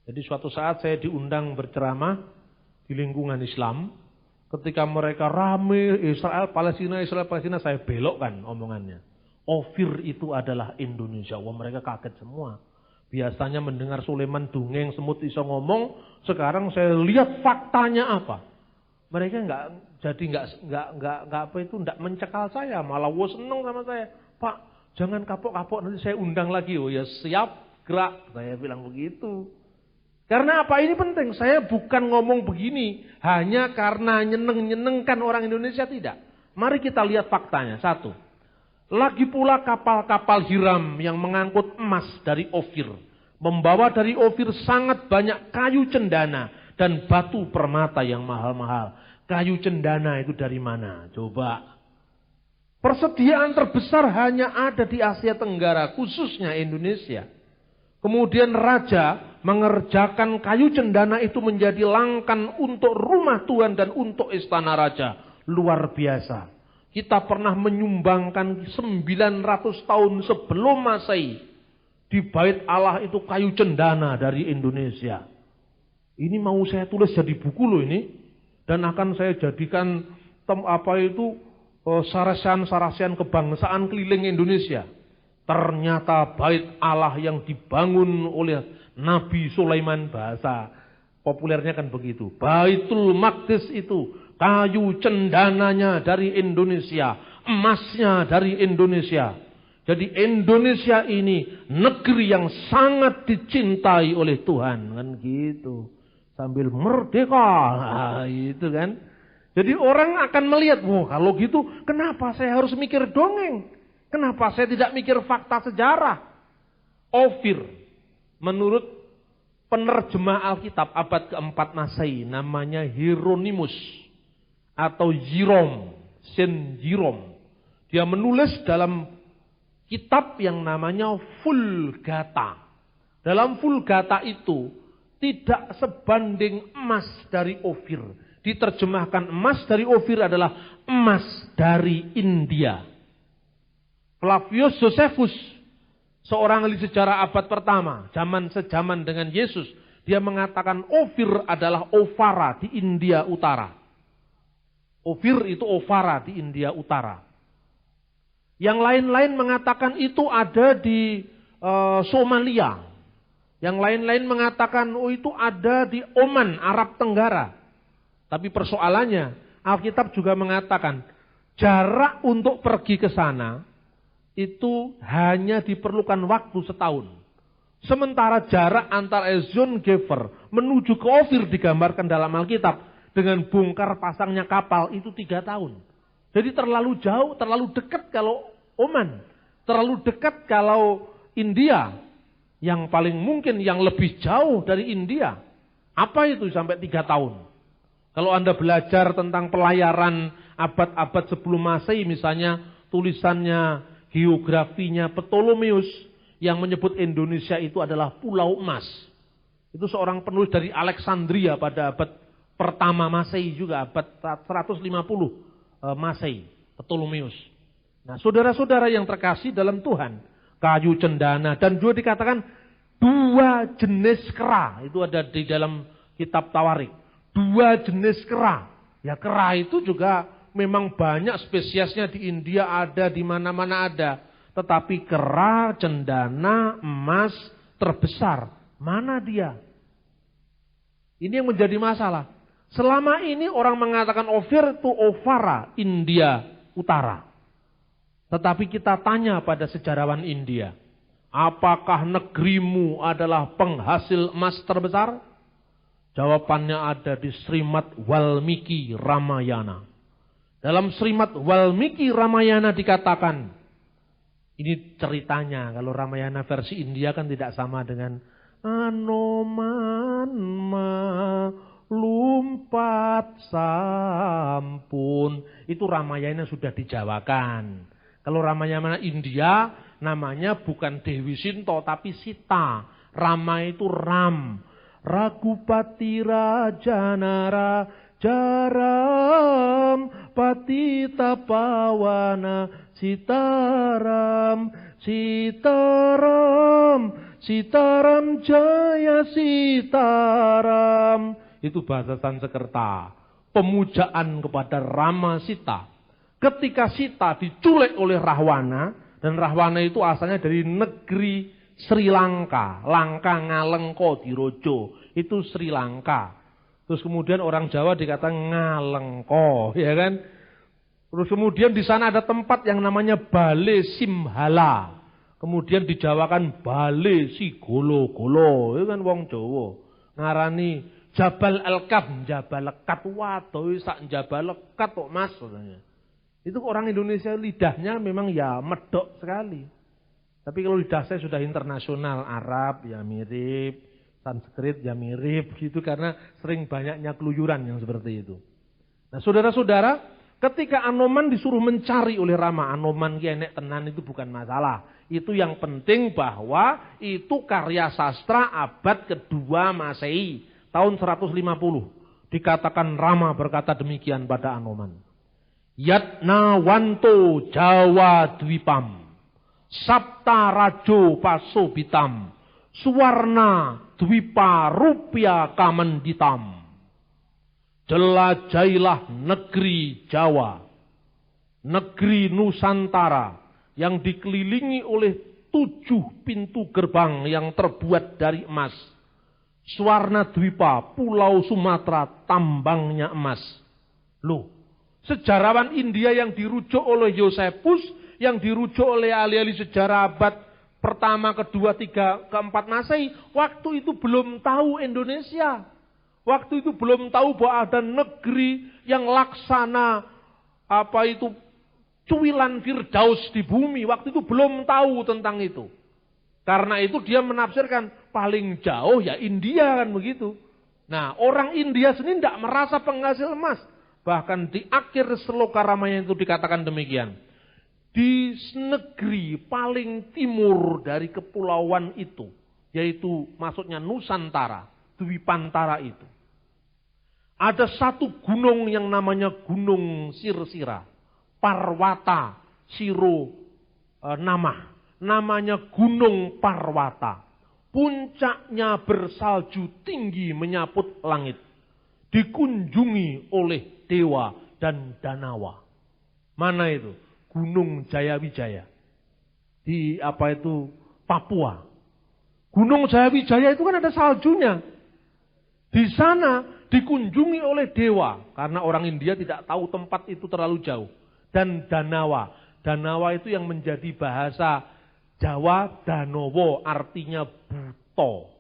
Jadi suatu saat saya diundang berceramah di lingkungan Islam. Ketika mereka rame Israel, Palestina, saya belokkan omongannya. Ofir itu adalah Indonesia. Wah, mereka kaget semua. Biasanya mendengar Sulaiman dongeng semut iso ngomong, sekarang saya lihat faktanya apa. Mereka enggak mencekal saya, malah seneng sama saya. Pak, jangan kapok-kapok, nanti saya undang lagi. Oh ya siap, gerak. Saya bilang begitu. Karena apa? Ini penting. Saya bukan ngomong begini hanya karena nyenengkan orang Indonesia, tidak. Mari kita lihat faktanya. Satu, lagi pula kapal-kapal Hiram yang mengangkut emas dari Ofir, membawa dari Ofir sangat banyak kayu cendana dan batu permata yang mahal-mahal. Kayu cendana itu dari mana? Coba. Persediaan terbesar hanya ada di Asia Tenggara, khususnya Indonesia. Kemudian raja mengerjakan kayu cendana itu menjadi langkan untuk rumah Tuhan dan untuk istana raja. Luar biasa. Kita pernah menyumbangkan 900 tahun sebelum Masehi. Di bait Allah itu kayu cendana dari Indonesia. Ini mau saya tulis jadi buku loh ini. Dan akan saya jadikan sarasean kebangsaan keliling Indonesia. Ternyata bait Allah yang dibangun oleh Nabi Sulaiman, bahasa populernya kan begitu. Baitul Maqdis itu kayu cendananya dari Indonesia, emasnya dari Indonesia. Jadi Indonesia ini negeri yang sangat dicintai oleh Tuhan, kan gitu. Sambil merdeka, itu kan. Jadi orang akan melihat, wah kalau gitu kenapa saya harus mikir dongeng? Kenapa saya tidak mikir fakta sejarah? Ofir, menurut penerjemah Alkitab abad keempat Masehi, namanya Hieronymus atau Jerome, Saint Jerome. Dia menulis dalam kitab yang namanya Vulgata. Dalam Vulgata itu tidak sebanding emas dari Ofir. Diterjemahkan emas dari Ofir adalah emas dari India. Flavius Josephus, seorang ahli sejarah abad pertama, sejaman dengan Yesus, dia mengatakan Ofir adalah Ofara di India Utara. Ofir itu Ofara di India Utara. Yang lain-lain mengatakan itu ada di Somalia. Yang lain-lain mengatakan itu ada di Oman, Arab Tenggara. Tapi persoalannya, Alkitab juga mengatakan jarak untuk pergi ke sana itu hanya diperlukan waktu setahun. Sementara jarak antara Ezion-Geber menuju ke Ofir digambarkan dalam Alkitab dengan bongkar pasangnya kapal itu 3 tahun. Jadi terlalu jauh, terlalu dekat kalau Oman, terlalu dekat kalau India. Yang paling mungkin yang lebih jauh dari India. Apa itu sampai 3 tahun? Kalau Anda belajar tentang pelayaran abad-abad sebelum Masehi, misalnya tulisannya, geografinya Ptolemeus yang menyebut Indonesia itu adalah pulau emas. Itu seorang penulis dari Alexandria pada abad pertama Masehi juga, abad 150 Masehi, Ptolemeus. Nah, saudara-saudara yang terkasih dalam Tuhan, kayu cendana dan juga dikatakan 2 jenis kera, itu ada di dalam kitab Tawarik. 2 jenis kera. Ya kera itu juga memang banyak spesiesnya di India ada, di mana-mana ada. Tetapi kera, cendana, emas terbesar, mana dia? Ini yang menjadi masalah. Selama ini orang mengatakan Ofir itu Ofara, India Utara. Tetapi kita tanya pada sejarawan India, apakah negerimu adalah penghasil emas terbesar? Jawabannya ada di Srimad Walmiki Ramayana. Dalam Srimad Walmiki Ramayana dikatakan, ini ceritanya, kalau Ramayana versi India kan tidak sama dengan Anoman lumpat sampun. Itu Ramayana sudah dijawakan. Kalau Ramayana India namanya bukan Dewi Sinta tapi Sita. Rama itu Ram. Ragupati Rajanara Jaram Patita Pawana Sitaram Sitaram Jaya Sitaram. Itu bahasa Sanskerta. Pemujaan kepada Rama Sita. Ketika Sita diculik oleh Rahwana. Dan Rahwana itu asalnya dari negeri Sri Lanka. Langka Ngalengko Dirojo. Itu Sri Lanka. Terus kemudian orang Jawa dikatakan Ngalengko. Ya kan? Terus kemudian di sana ada tempat yang namanya Bale Simhala. Kemudian dijawakan Bale Sigolo-golo. Itu kan wong Jawa. Ngarani Jabal Al-Kaf, Jabal Lekat. Waduh, sak Jabal Lekat kok mas. Itu orang Indonesia lidahnya memang ya medok sekali. Tapi kalau lidah saya sudah internasional. Arab ya mirip. Sanskrit ya mirip. Gitu karena sering banyaknya keluyuran yang seperti itu. Nah saudara-saudara, ketika Anoman disuruh mencari oleh Rama. Anoman kienek tenan itu bukan masalah. Itu yang penting bahwa itu karya sastra abad kedua Masehi. Tahun 150. Dikatakan Rama berkata demikian pada Anoman. Yatna wanto Jawa Dwipam. Sapta Rajo Pasobitam. Suwarna Dwipa Rupya Kamanditam. Jelajahilah negeri Jawa. Negeri Nusantara. Yang dikelilingi oleh 7 pintu gerbang yang terbuat dari emas. Suwarna Dwipa, Pulau Sumatera, tambangnya emas. Loh, sejarawan India yang dirujuk oleh Yosepus, yang dirujuk oleh ahli-ahli sejarah abad pertama, kedua, tiga, keempat Masehi, waktu itu belum tahu Indonesia. Waktu itu belum tahu bahwa ada negeri yang laksana cuwilan Firdaus di bumi. Waktu itu belum tahu tentang itu. Karena itu dia menafsirkan paling jauh ya India kan begitu. Nah orang India sendiri tidak merasa penghasil emas. Bahkan di akhir Sloka Ramayana itu dikatakan demikian. Di negeri paling timur dari kepulauan itu. Yaitu maksudnya Nusantara, Dwipantara itu. Ada satu gunung yang namanya Gunung Sirsira. Parwata Siro namanya Gunung Parwata. Puncaknya bersalju tinggi menyaput langit. Dikunjungi oleh dewa dan danawa. Mana itu? Gunung Jayawijaya. Di Papua. Gunung Jayawijaya itu kan ada saljunya. Di sana dikunjungi oleh dewa. Karena orang India tidak tahu tempat itu terlalu jauh. Dan danawa. Danawa itu yang menjadi bahasa Jawa Danowo, artinya buto.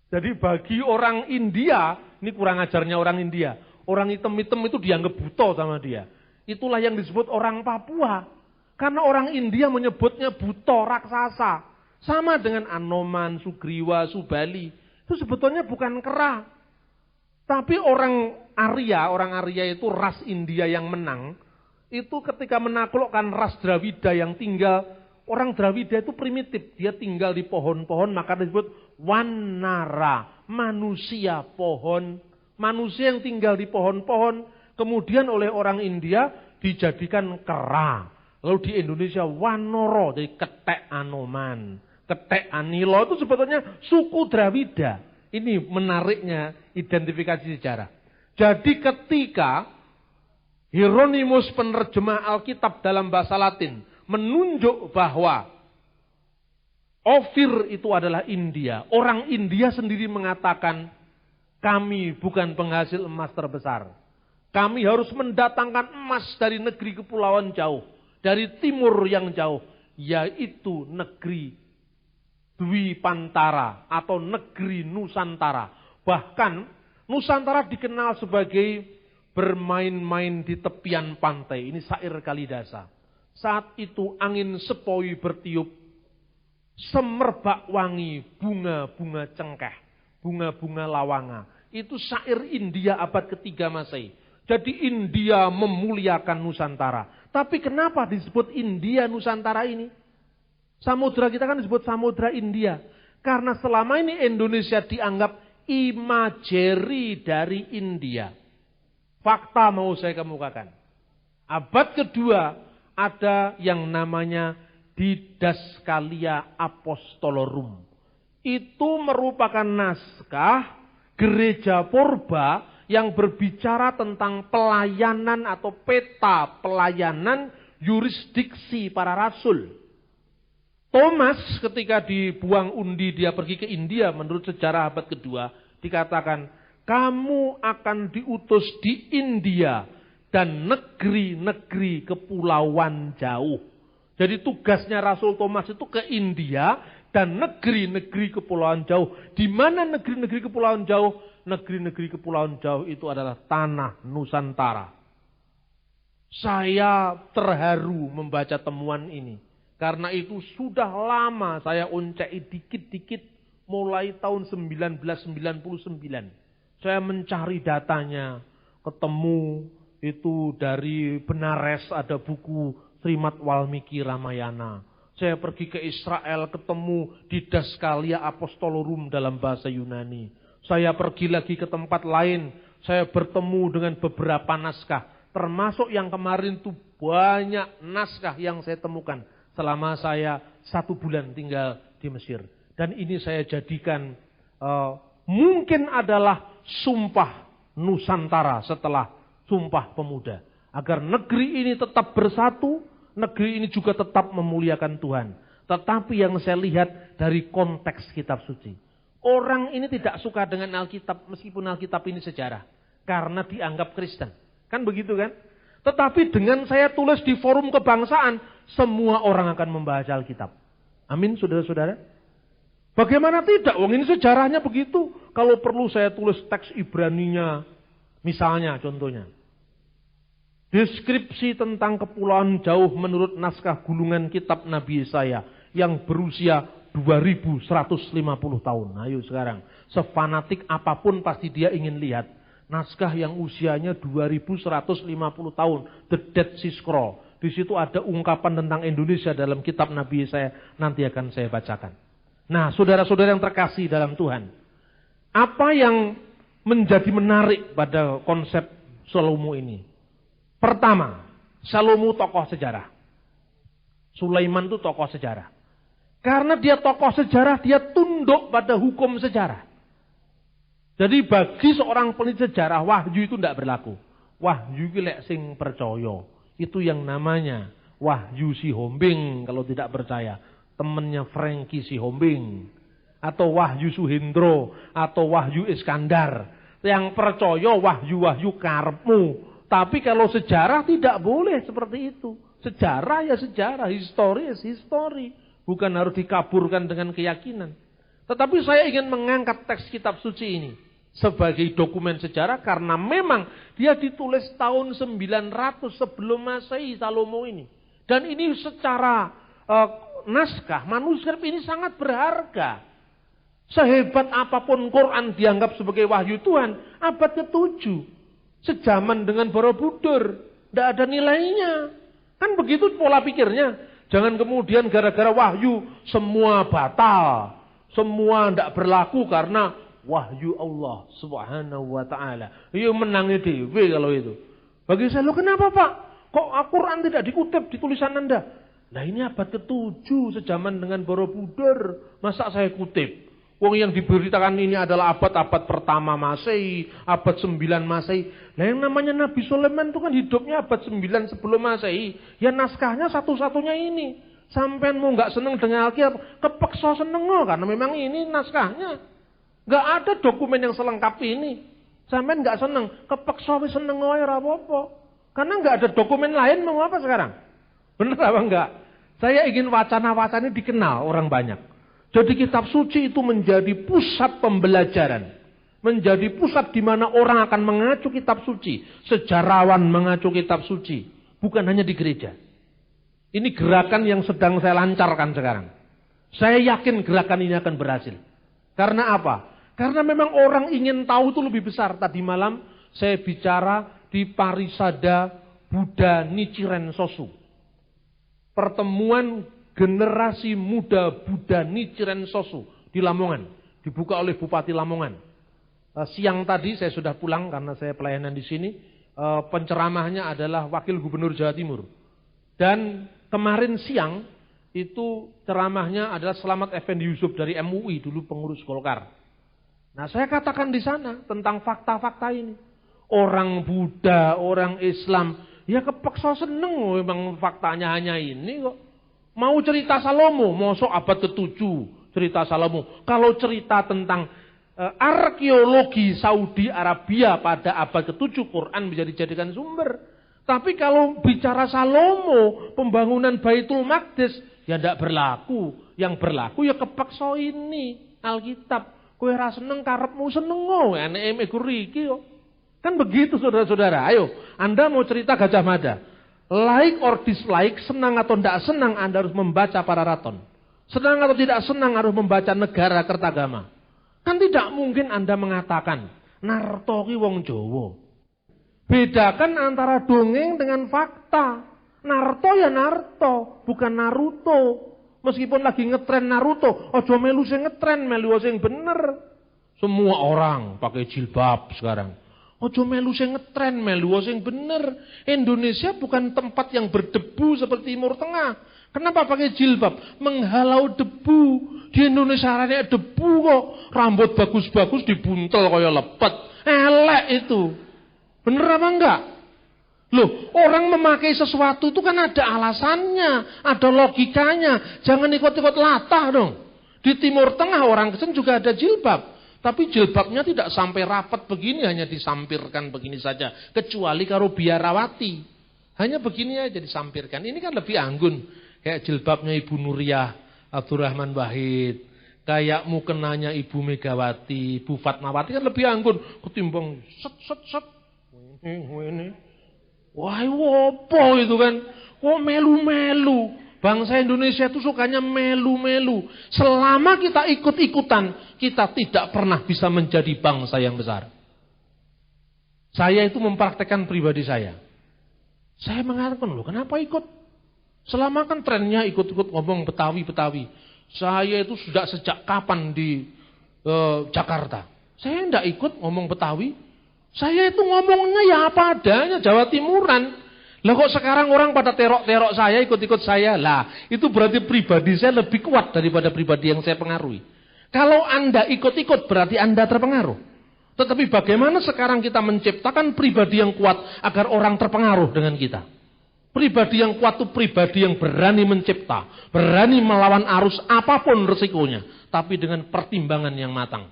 Jadi bagi orang India, ini kurang ajarnya orang India. Orang hitam-hitam itu dianggap buto sama dia. Itulah yang disebut orang Papua. Karena orang India menyebutnya buto, raksasa. Sama dengan Anoman, Sugriwa, Subali. Itu sebetulnya bukan kera. Tapi orang Arya itu ras India yang menang. Itu ketika menaklukkan ras Dravida yang tinggal, orang Dravida itu primitif, dia tinggal di pohon-pohon, maka disebut Wanara, manusia pohon, manusia yang tinggal di pohon-pohon, kemudian oleh orang India dijadikan kera. Lalu di Indonesia Wanoro, jadi Ketek Anoman, Ketek Anilo, itu sebetulnya suku Dravida. Ini menariknya identifikasi sejarah. Jadi ketika Hieronymus penerjemah Alkitab dalam bahasa Latin menunjuk bahwa Ofir itu adalah India. Orang India sendiri mengatakan kami bukan penghasil emas terbesar. Kami harus mendatangkan emas dari negeri kepulauan jauh. Dari timur yang jauh. Yaitu negeri Dwipantara atau negeri Nusantara. Bahkan Nusantara dikenal sebagai bermain-main di tepian pantai. Ini syair Kalidasa. Saat itu angin sepoi bertiup. Semerbak wangi bunga-bunga cengkeh, bunga-bunga lawanga. Itu syair India abad ketiga Masehi. Jadi India memuliakan Nusantara. Tapi kenapa disebut India Nusantara ini? Samudra kita kan disebut Samudra India. Karena selama ini Indonesia dianggap imajeri dari India. Fakta mau saya kemukakan. Abad kedua ada yang namanya Didascalia Apostolorum. Itu merupakan naskah gereja purba yang berbicara tentang pelayanan atau peta pelayanan yurisdiksi para rasul. Thomas ketika dibuang undi dia pergi ke India menurut sejarah abad kedua dikatakan kamu akan diutus di India dan negeri-negeri kepulauan jauh. Jadi tugasnya Rasul Thomas itu ke India dan negeri-negeri kepulauan jauh. Di mana negeri-negeri kepulauan jauh? Negeri-negeri kepulauan jauh itu adalah tanah Nusantara. Saya terharu membaca temuan ini. Karena itu sudah lama saya uncai dikit-dikit mulai tahun 1999. Saya mencari datanya, ketemu itu dari Benares ada buku Srimad Walmiki Ramayana. Saya pergi ke Israel ketemu Didascalia Apostolorum dalam bahasa Yunani. Saya pergi lagi ke tempat lain, saya bertemu dengan beberapa naskah. Termasuk yang kemarin itu banyak naskah yang saya temukan selama saya 1 bulan tinggal di Mesir. Dan ini saya jadikan mungkin adalah sumpah Nusantara setelah Sumpah Pemuda. Agar negeri ini tetap bersatu, negeri ini juga tetap memuliakan Tuhan. Tetapi yang saya lihat dari konteks kitab suci. Orang ini tidak suka dengan Alkitab meskipun Alkitab ini sejarah. Karena dianggap Kristen. Kan begitu kan? Tetapi dengan saya tulis di forum kebangsaan, semua orang akan membaca Alkitab. Amin saudara-saudara. Bagaimana tidak? Wong ini sejarahnya begitu. Kalau perlu saya tulis teks Ibraninya. Misalnya contohnya. Deskripsi tentang kepulauan jauh menurut naskah gulungan kitab Nabi Yesaya yang berusia 2150 tahun. Ayo sekarang, sefanatik apapun pasti dia ingin lihat naskah yang usianya 2150 tahun, The Dead Sea Scroll. Di situ ada ungkapan tentang Indonesia dalam kitab Nabi Yesaya, nanti akan saya bacakan. Nah, saudara-saudara yang terkasih dalam Tuhan, apa yang menjadi menarik pada konsep Salomo ini? Pertama, Salomo tokoh sejarah. Sulaiman itu tokoh sejarah. Karena dia tokoh sejarah, dia tunduk pada hukum sejarah. Jadi bagi seorang peneliti sejarah, wahyu itu tidak berlaku. Wahyu itu lek sing percaya. Itu yang namanya Wahyu Sihombing kalau tidak percaya. Temannya Frankie Sihombing. Atau Wahyu Suhendro. Atau Wahyu Iskandar. Yang percaya wahyu-wahyu karepmu. Tapi kalau sejarah tidak boleh seperti itu. Sejarah ya sejarah, histori ya histori. Bukan harus dikaburkan dengan keyakinan. Tetapi saya ingin mengangkat teks kitab suci ini sebagai dokumen sejarah karena memang dia ditulis tahun 900 sebelum Masehi Salomo ini. Dan ini secara naskah, manuskrip ini sangat berharga. Sehebat apapun Quran dianggap sebagai wahyu Tuhan, abad ke-7. Sejaman dengan Borobudur, tidak ada nilainya. Kan begitu pola pikirnya. Jangan kemudian gara-gara wahyu semua batal. Semua tidak berlaku karena wahyu Allah subhanahu wa ta'ala. Iya menangnya dewe kalau itu. Bagi saya, lo kenapa Pak? Kok Al-Quran tidak dikutip di tulisan Anda? Nah ini abad ke-7 sejaman dengan Borobudur. Masa saya kutip? Wong yang diberitakan ini adalah abad-abad pertama Masehi, abad 9 Masehi. Nah yang namanya Nabi Sulaiman itu kan hidupnya abad 9 sebelum Masehi. Ya naskahnya satu-satunya ini. Sampai mau nggak seneng dengan Alkitab, kepeksa seneng karena memang ini naskahnya. Nggak ada dokumen yang selengkap ini. Sampai nggak seneng, kepeksa seneng ora apa-apa. Karena nggak ada dokumen lain mau apa sekarang? Bener apa enggak? Saya ingin wacana-wacana ini dikenal orang banyak. Jadi kitab suci itu menjadi pusat pembelajaran. Menjadi pusat di mana orang akan mengacu kitab suci. Sejarawan mengacu kitab suci. Bukan hanya di gereja. Ini gerakan yang sedang saya lancarkan sekarang. Saya yakin gerakan ini akan berhasil. Karena apa? Karena memang orang ingin tahu itu lebih besar. Tadi malam saya bicara di Parisada Buddha Nichiren Sosu. Pertemuan generasi muda Buddha Nichiren Sosu di Lamongan. Dibuka oleh Bupati Lamongan. Siang tadi saya sudah pulang karena saya pelayanan di sini. Penceramahnya adalah Wakil Gubernur Jawa Timur. Dan kemarin siang itu ceramahnya adalah Slamet Effendi Yusuf dari MUI, dulu pengurus Golkar. Nah, saya katakan di sana tentang fakta-fakta ini. Orang Buddha, orang Islam, ya kepeksa seneng memang faktanya hanya ini kok. Mau cerita Salomo, mosok abad ke-7 cerita Salomo. Kalau cerita tentang arkeologi Saudi Arabia pada abad ke-7, Quran bisa dijadikan sumber. Tapi kalau bicara Salomo, pembangunan Baitul Maqdis, ya tidak berlaku. Yang berlaku ya kepeksa ini Alkitab. Kowe ra seneng karepmu seneng kok, eneke megur iki kok. Kan begitu saudara-saudara. Ayo, Anda mau cerita Gajah Mada. Like or dislike, senang atau tidak senang Anda harus membaca Pararaton. Senang atau tidak senang harus membaca Negara Kertagama. Kan tidak mungkin Anda mengatakan Narto ki wong Jawa. Bedakan antara dongeng dengan fakta. Narto ya Narto, bukan Naruto. Meskipun lagi ngetren Naruto, ojo melu sing ngetren, melu sing bener. Semua orang pakai jilbab sekarang. Ojo melu sing ngetren, melu sing bener. Indonesia bukan tempat yang berdebu seperti Timur Tengah. Kenapa pakai jilbab? Menghalau debu. Di Indonesia ada debu kok. Rambut bagus-bagus dibuntel kaya lepet. Elek itu. Bener apa enggak? Loh, orang memakai sesuatu itu kan ada alasannya, ada logikanya. Jangan ikut-ikut latah dong. Di Timur Tengah orang Kristen juga ada jilbab. Tapi jilbabnya tidak sampai rapat begini, hanya disampirkan begini saja. Kecuali karo biarawati. Hanya begini aja disampirkan. Ini kan lebih anggun. Kayak jilbabnya Ibu Nuriyah Abdurrahman Wahid. Kayak mukenanya Ibu Megawati, Ibu Fatmawati kan lebih anggun. Ketimbang set. Ini. Wah, apa itu kan? Kok melu-melu? Bangsa Indonesia itu sukanya melu-melu. Selama kita ikut-ikutan, kita tidak pernah bisa menjadi bangsa yang besar. Saya itu mempraktekkan pribadi saya. Saya mengatakan, loh kenapa ikut? Selama kan trennya ikut-ikut ngomong Betawi-Betawi. Saya itu sudah sejak kapan di Jakarta. Saya tidak ikut ngomong Betawi. Saya itu ngomongnya ya apa adanya, Jawa Timuran. Lah kok sekarang orang pada terok-terok saya, ikut-ikut saya. Lah, itu berarti pribadi saya lebih kuat daripada pribadi yang saya pengaruhi. Kalau Anda ikut-ikut berarti Anda terpengaruh. Tetapi bagaimana sekarang kita menciptakan pribadi yang kuat agar orang terpengaruh dengan kita? Pribadi yang kuat itu pribadi yang berani mencipta, berani melawan arus apapun resikonya, tapi dengan pertimbangan yang matang.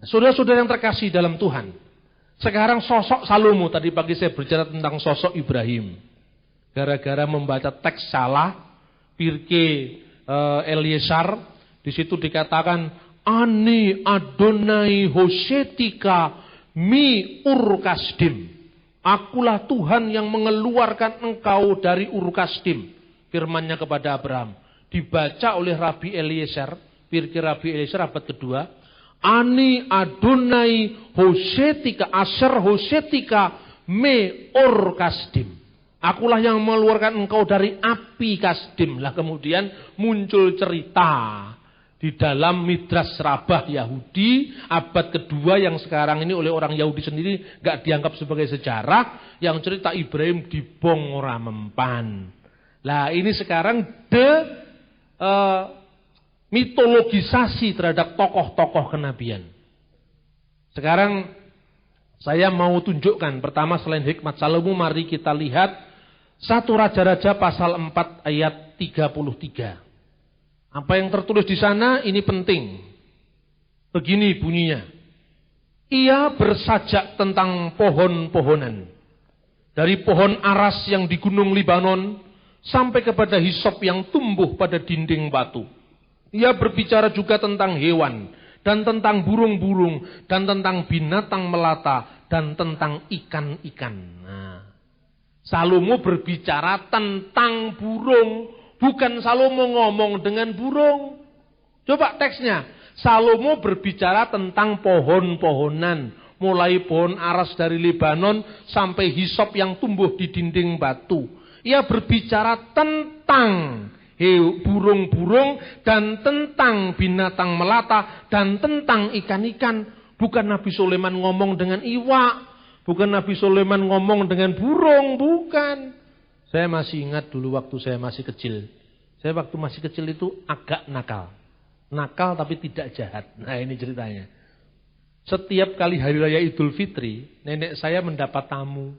Saudara-saudara yang terkasih dalam Tuhan, sekarang sosok Salomo, tadi pagi saya berbicara tentang sosok Ibrahim. Gara-gara membaca teks salah, Pirke Eliesar, di situ dikatakan, Ani Adonai Hosetika mi Ur-Kasdim. Akulah Tuhan yang mengeluarkan engkau dari Ur-Kasdim. Firmannya kepada Abraham. Dibaca oleh Rabi Eliezer, Pirke Rabi Eliezer abad kedua. Ani Adonai Hosetika, Asher Hosetika me Or Kasdim. Akulah yang mengeluarkan engkau dari api Kasdim. Lah kemudian muncul cerita di dalam Midrash Rabah Yahudi abad kedua yang sekarang ini oleh orang Yahudi sendiri gak dianggap sebagai sejarah, yang cerita Ibrahim dibong ora mempan. Lah ini sekarang mitologisasi terhadap tokoh-tokoh kenabian. Sekarang saya mau tunjukkan, pertama selain hikmat Salomo, mari kita lihat 1 Raja-Raja pasal 4 ayat 33. Apa yang tertulis di sana ini penting. Begini bunyinya. Ia bersajak tentang pohon-pohonan. Dari pohon aras yang di gunung Libanon sampai kepada hisop yang tumbuh pada dinding batu. Ia berbicara juga tentang hewan, dan tentang burung-burung, dan tentang binatang melata, dan tentang ikan-ikan. Nah, Salomo berbicara tentang burung. Bukan Salomo ngomong dengan burung. Coba teksnya. Salomo berbicara tentang pohon-pohonan. Mulai pohon aras dari Lebanon sampai hisop yang tumbuh di dinding batu. Ia berbicara tentang burung-burung dan tentang binatang melata dan tentang ikan-ikan. Bukan Nabi Sulaiman ngomong dengan iwak. Bukan Nabi Sulaiman ngomong dengan burung. Bukan. Saya masih ingat dulu waktu saya masih kecil. Saya waktu masih kecil itu agak nakal. Nakal tapi tidak jahat. Nah ini ceritanya. Setiap kali hari raya Idul Fitri, nenek saya mendapat tamu.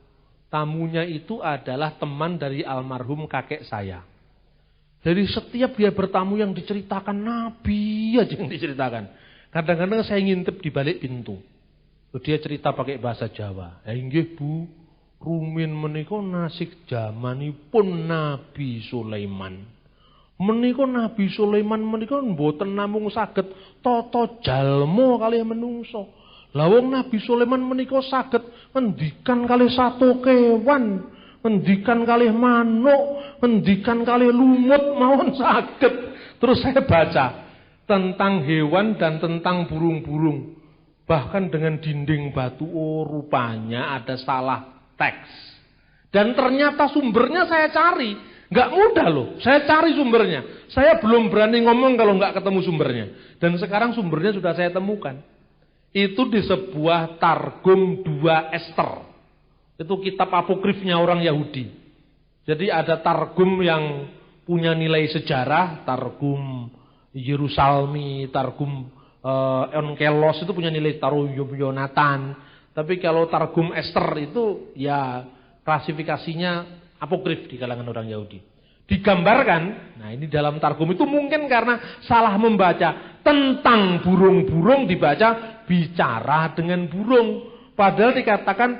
Tamunya itu adalah teman dari almarhum kakek saya. Jadi setiap dia bertamu yang diceritakan Nabi aja yang diceritakan. Kadang-kadang saya ngintip di balik pintu. Dia cerita pakai bahasa Jawa. Inggih Bu, rumin menika nasik jamanipun Nabi Sulaiman. Menika Nabi Sulaiman menika mboten namung saged tata jalma kalih menungso. Lah wong Nabi Sulaiman menika saged ngendikan kalih sato kewan, ngendikan kalih manuk, ngendikan kalih lumut mawon saged. Terus saya baca tentang hewan dan tentang burung-burung. Bahkan dengan dinding batu, oh rupanya ada salah teks. Dan ternyata sumbernya saya cari. Nggak mudah loh, saya cari sumbernya. Saya belum berani ngomong kalau nggak ketemu sumbernya. Dan sekarang sumbernya sudah saya temukan. Itu di sebuah Targum 2 Ester. Itu kitab apokrifnya orang Yahudi. Jadi ada Targum yang punya nilai sejarah, Targum Yerusalmi, Targum Onkelos itu punya nilai Targum Yonatan. Tapi kalau Targum Ester itu ya klasifikasinya apokrif di kalangan orang Yahudi. Digambarkan, nah ini dalam Targum itu mungkin karena salah membaca tentang burung-burung dibaca bicara dengan burung. Padahal dikatakan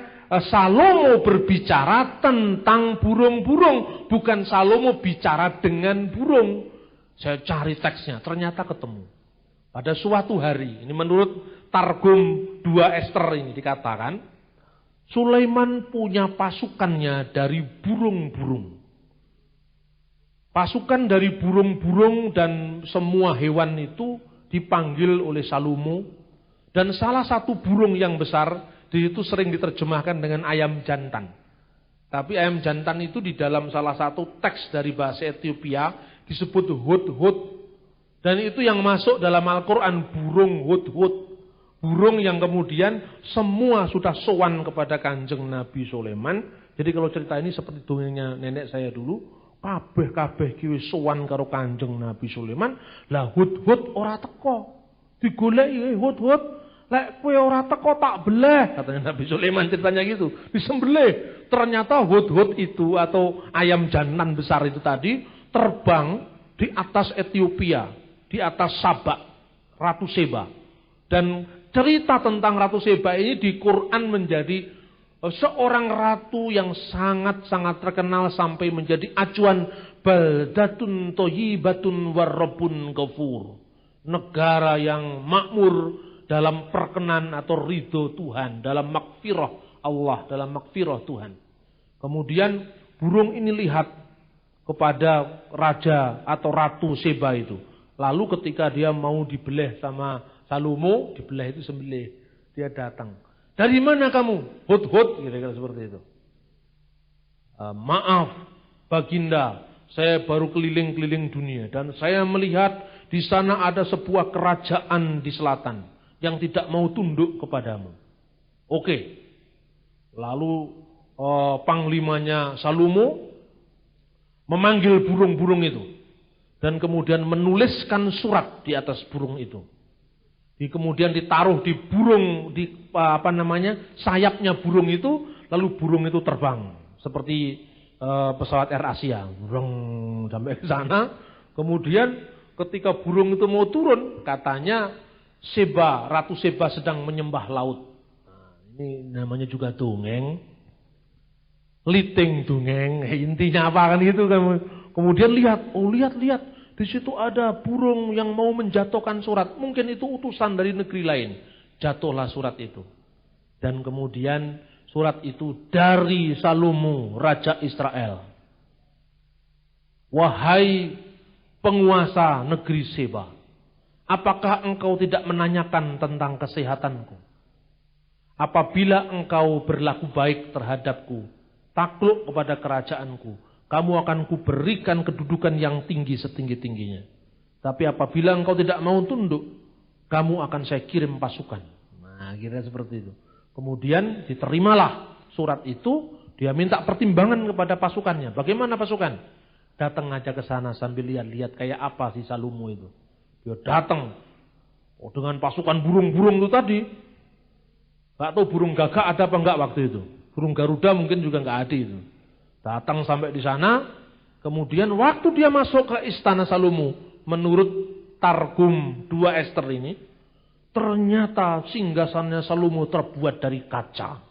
Salomo berbicara tentang burung-burung, bukan Salomo bicara dengan burung. Saya cari teksnya, ternyata ketemu. Pada suatu hari, ini menurut Targum 2 Ester ini dikatakan, Sulaiman punya pasukannya dari burung-burung. Pasukan dari burung-burung dan semua hewan itu dipanggil oleh Salomo. Dan salah satu burung yang besar, itu sering diterjemahkan dengan ayam jantan. Tapi ayam jantan itu di dalam salah satu teks dari bahasa Ethiopia disebut hud-hud. Dan itu yang masuk dalam Al-Quran, burung hud-hud. Burung yang kemudian semua sudah sowan kepada Kanjeng Nabi Sulaiman. Jadi kalau cerita ini seperti dongengnya nenek saya dulu, kabeh-kabeh ki wis sowan karo Kanjeng Nabi Sulaiman, lah hud-hud ora teko. Digoleki hud-hud, lek kowe ora teko tak beleh, katanya Nabi Sulaiman ceritanya gitu. Disembelih. Ternyata hud-hud itu atau ayam jantan besar itu tadi terbang di atas Ethiopia, di atas Sabak, Ratu Seba. Dan cerita tentang Ratu Seba ini di Quran menjadi seorang ratu yang sangat-sangat terkenal sampai menjadi acuan baldatun thayyibatun warrabbun ghafur. Negara yang makmur dalam perkenan atau ridho Tuhan, dalam makfirah Allah, dalam makfirah Tuhan. Kemudian burung ini lihat kepada raja atau Ratu Seba itu. Lalu ketika dia mau dibeleh sama Salomo, dibelah itu sembelih. Dia datang. Dari mana kamu? Hud-hud, kira-kira seperti itu. Maaf, Baginda, saya baru keliling-keliling dunia. Dan saya melihat di sana ada sebuah kerajaan di selatan yang tidak mau tunduk kepadamu. Oke. Lalu panglimanya Salomo memanggil burung-burung itu. Dan kemudian menuliskan surat di atas burung itu. Kemudian ditaruh di burung, di sayapnya burung itu, lalu burung itu terbang seperti pesawat Air Asia, sampai ke sana. Kemudian ketika burung itu mau turun, katanya Ratu Seba sedang menyembah laut. Nah, ini namanya juga dongeng, liting dongeng, intinya apa kan gitu kan. Kemudian lihat, lihat. Di situ ada burung yang mau menjatuhkan surat. Mungkin itu utusan dari negeri lain. Jatuhlah surat itu. Dan kemudian surat itu dari Salomo, Raja Israel. Wahai penguasa negeri Seba, apakah engkau tidak menanyakan tentang kesehatanku? Apabila engkau berlaku baik terhadapku, takluk kepada kerajaanku, kamu akan kuberikan kedudukan yang tinggi setinggi-tingginya. Tapi apabila engkau tidak mau tunduk, kamu akan saya kirim pasukan. Nah, kira seperti itu. Kemudian diterimalah surat itu, dia minta pertimbangan kepada pasukannya. Bagaimana pasukan? Datang aja ke sana sambil lihat-lihat kayak apa si Salomo itu. Dia datang dengan pasukan burung-burung itu tadi. Gak tahu burung gagak ada apa enggak waktu itu. Burung Garuda mungkin juga enggak ada itu. Datang sampai di sana, kemudian waktu dia masuk ke istana Salomo, menurut Targum 2 Ester ini, ternyata singgasannya Salomo terbuat dari kaca.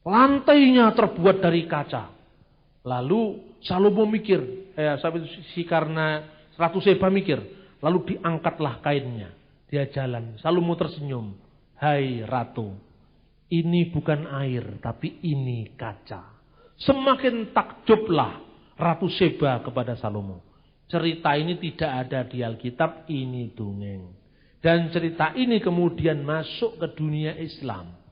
Lantainya terbuat dari kaca. Lalu Salomo mikir, karena Ratu Seba mikir, lalu diangkatlah kainnya. Dia jalan, Salomo tersenyum. Hai Ratu, ini bukan air, tapi ini kaca. Semakin takjublah Ratu Seba kepada Salomo. Cerita ini tidak ada di Alkitab, ini dongeng. Dan cerita ini kemudian masuk ke dunia Islam.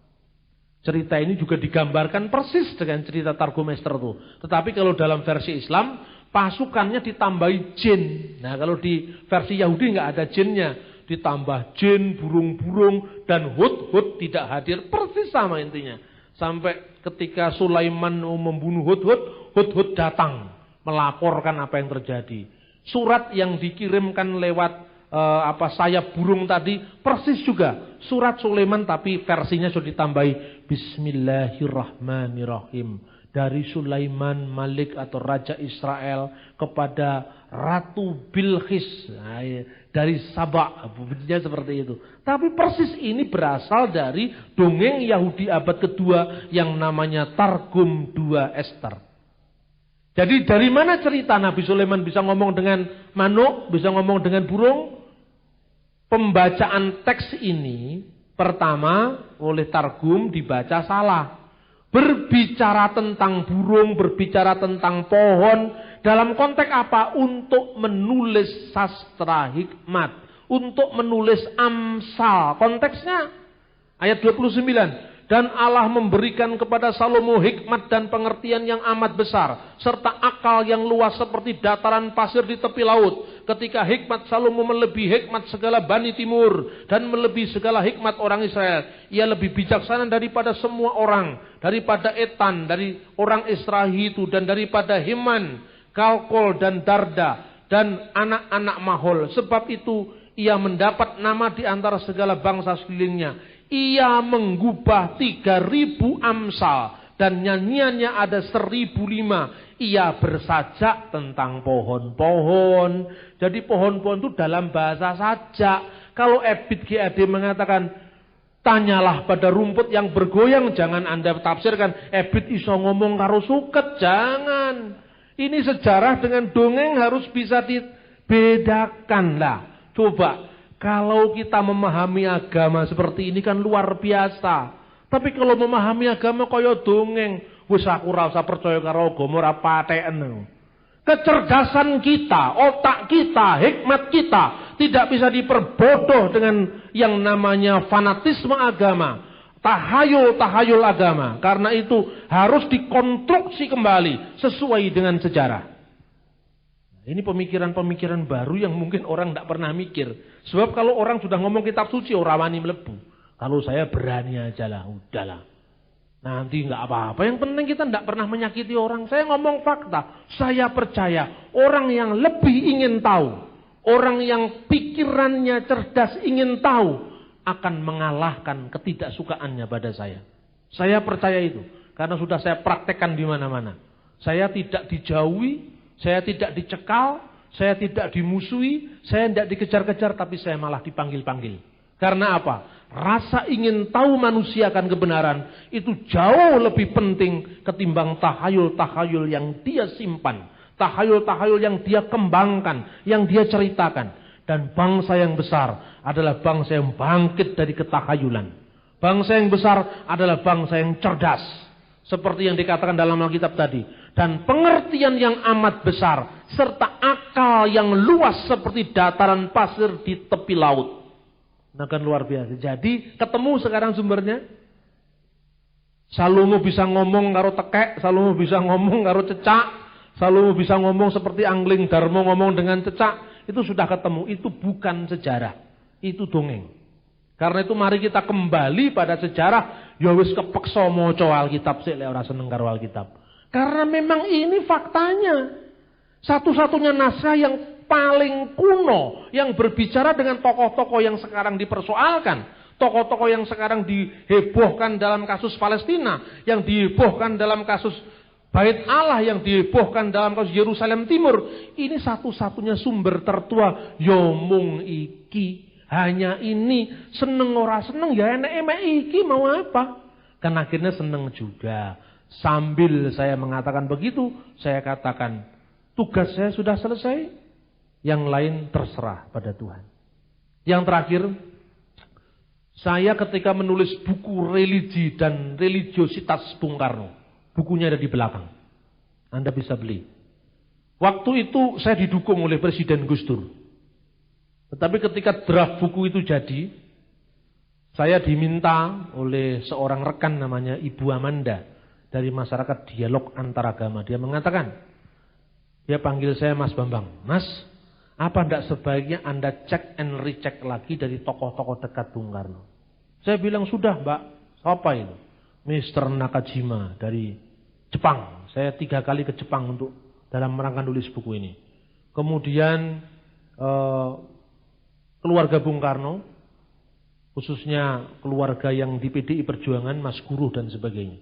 Cerita ini juga digambarkan persis dengan cerita Targum Ester itu. Tetapi kalau dalam versi Islam, pasukannya ditambahi jin. Nah, kalau di versi Yahudi nggak ada jinnya. Ditambah jin, burung-burung, dan Hud-Hud tidak hadir. Persis sama intinya. Sampai ketika Sulaiman membunuh Hud-Hud, Hud-Hud datang melaporkan apa yang terjadi. Surat yang dikirimkan lewat sayap burung tadi persis juga surat Sulaiman, tapi versinya sudah ditambahi Bismillahirrahmanirrahim, dari Sulaiman Malik atau Raja Israel kepada Ratu Bilqis dari Sabak, bunyinya seperti itu. Tapi persis ini berasal dari dongeng Yahudi abad kedua yang namanya Targum 2 Ester. Jadi dari mana cerita Nabi Sulaiman bisa ngomong dengan manuk, bisa ngomong dengan burung? Pembacaan teks ini pertama oleh Targum dibaca salah. Berbicara tentang burung, berbicara tentang pohon. Dalam konteks apa? Untuk menulis sastra hikmat. Untuk menulis Amsal. Konteksnya ayat 29. Dan Allah memberikan kepada Salomo hikmat dan pengertian yang amat besar, serta akal yang luas seperti dataran pasir di tepi laut. Ketika hikmat Salomo melebihi hikmat segala Bani Timur, dan melebihi segala hikmat orang Israel. Ia lebih bijaksana daripada semua orang, daripada Etan, dari orang Israel itu, dan daripada Heman, Kalkol, dan Darda, dan anak-anak Mahol. Sebab itu ia mendapat nama di antara segala bangsa sekelilingnya. Ia menggubah 3.000 amsal dan nyanyiannya ada 1.005. Ia bersajak tentang pohon-pohon. Jadi pohon-pohon itu dalam bahasa sajak. Kalau Ebit GAD mengatakan tanyalah pada rumput yang bergoyang, jangan Anda tafsirkan Ebit iso ngomong karo suket, jangan. Ini sejarah dengan dongeng harus bisa dibedakan lah. Coba kalau kita memahami agama seperti ini kan luar biasa. Tapi kalau memahami agama kaya dongeng, wis aku ora usah percaya karo agama, ora patheken. Kecerdasan kita, otak kita, hikmat kita tidak bisa diperbodoh dengan yang namanya fanatisme agama, tahayul agama. Karena itu harus dikonstruksi kembali sesuai dengan sejarah. Ini pemikiran-pemikiran baru yang mungkin orang tidak pernah mikir. Sebab kalau orang sudah ngomong kitab suci, orang wani melebu. Kalau saya berani aja lah, udahlah. Nanti nggak apa-apa. Yang penting kita tidak pernah menyakiti orang. Saya ngomong fakta. Saya percaya orang yang lebih ingin tahu, orang yang pikirannya cerdas ingin tahu, akan mengalahkan ketidaksukaannya pada saya. Saya percaya itu. Karena sudah saya praktekkan di mana-mana. Saya tidak dijauhi. Saya tidak dicekal, saya tidak dimusuhi, saya tidak dikejar-kejar, tapi saya malah dipanggil-panggil. Karena apa? Rasa ingin tahu manusia akan kebenaran itu jauh lebih penting ketimbang tahayul-tahayul yang dia simpan. Tahayul-tahayul yang dia kembangkan, yang dia ceritakan. Dan bangsa yang besar adalah bangsa yang bangkit dari ketahayulan. Bangsa yang besar adalah bangsa yang cerdas. Seperti yang dikatakan dalam Alkitab tadi. dan pengertian yang amat besar, serta akal yang luas seperti dataran pasir di tepi laut. Nah kan luar biasa. Jadi ketemu sekarang sumbernya. Salomo bisa ngomong karo tekek, Salomo bisa ngomong karo cecak, Salomo bisa ngomong seperti Angling Darmo ngomong dengan cecak. Itu sudah ketemu, itu bukan sejarah, itu dongeng. Karena itu mari kita kembali pada sejarah. Ya wis kepeksa maca Alkitab sik lek ora seneng karo Alkitab. Karena memang ini faktanya. Satu-satunya naskah yang paling kuno yang berbicara dengan tokoh-tokoh yang sekarang dipersoalkan, tokoh-tokoh yang sekarang dihebohkan dalam kasus Palestina, yang dihebohkan dalam kasus Bait Allah, yang dihebohkan dalam kasus Yerusalem Timur. Ini satu-satunya sumber tertua. Yo mung iki, hanya ini. Seneng ora seneng ya enek-enek iki mau apa? Kan akhirnya seneng juga. Sambil saya mengatakan begitu, saya katakan tugas saya sudah selesai, yang lain terserah pada Tuhan. Yang terakhir, saya ketika menulis buku religi dan religiositas Bung Karno, bukunya ada di belakang, Anda bisa beli. Waktu itu saya didukung oleh Presiden Gus Dur. Tetapi ketika draft buku itu jadi, saya diminta oleh seorang rekan namanya Ibu Amanda dari Masyarakat Dialog Antaragama. Dia mengatakan, dia panggil saya Mas Bambang. Mas, apa tidak sebaiknya Anda cek and recheck lagi dari tokoh-tokoh dekat Bung Karno? Saya bilang, sudah Mbak. Siapa itu? Mr. Nakajima dari Jepang. Saya 3 kali ke Jepang untuk dalam rangka nulis buku ini. Kemudian keluarga Bung Karno, khususnya keluarga yang di PDI Perjuangan, Mas Guruh dan sebagainya.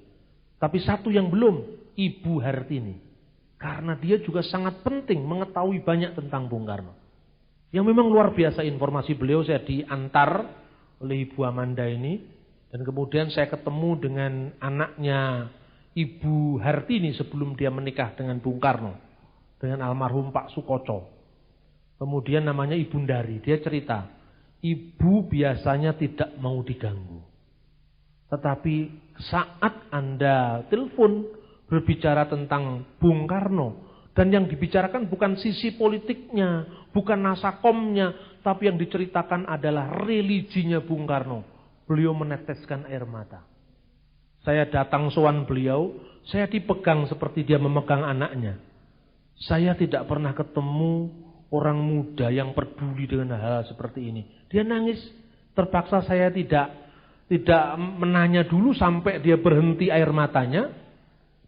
Tapi satu yang belum, Ibu Hartini. Karena dia juga sangat penting mengetahui banyak tentang Bung Karno. Yang memang luar biasa informasi beliau. Saya diantar oleh Ibu Amanda ini. Dan kemudian saya ketemu dengan anaknya Ibu Hartini sebelum dia menikah dengan Bung Karno. Dengan almarhum Pak Sukoco. Kemudian namanya Ibu Ndari. Dia cerita, ibu biasanya tidak mau diganggu. Tetapi saat Anda telepon berbicara tentang Bung Karno, dan yang dibicarakan bukan sisi politiknya, bukan nasakomnya, tapi yang diceritakan adalah religinya Bung Karno. Beliau meneteskan air mata. Saya datang sowan beliau, saya dipegang seperti dia memegang anaknya. Saya tidak pernah ketemu orang muda yang peduli dengan hal seperti ini. Dia nangis, terpaksa saya tidak menanya dulu sampai dia berhenti air matanya.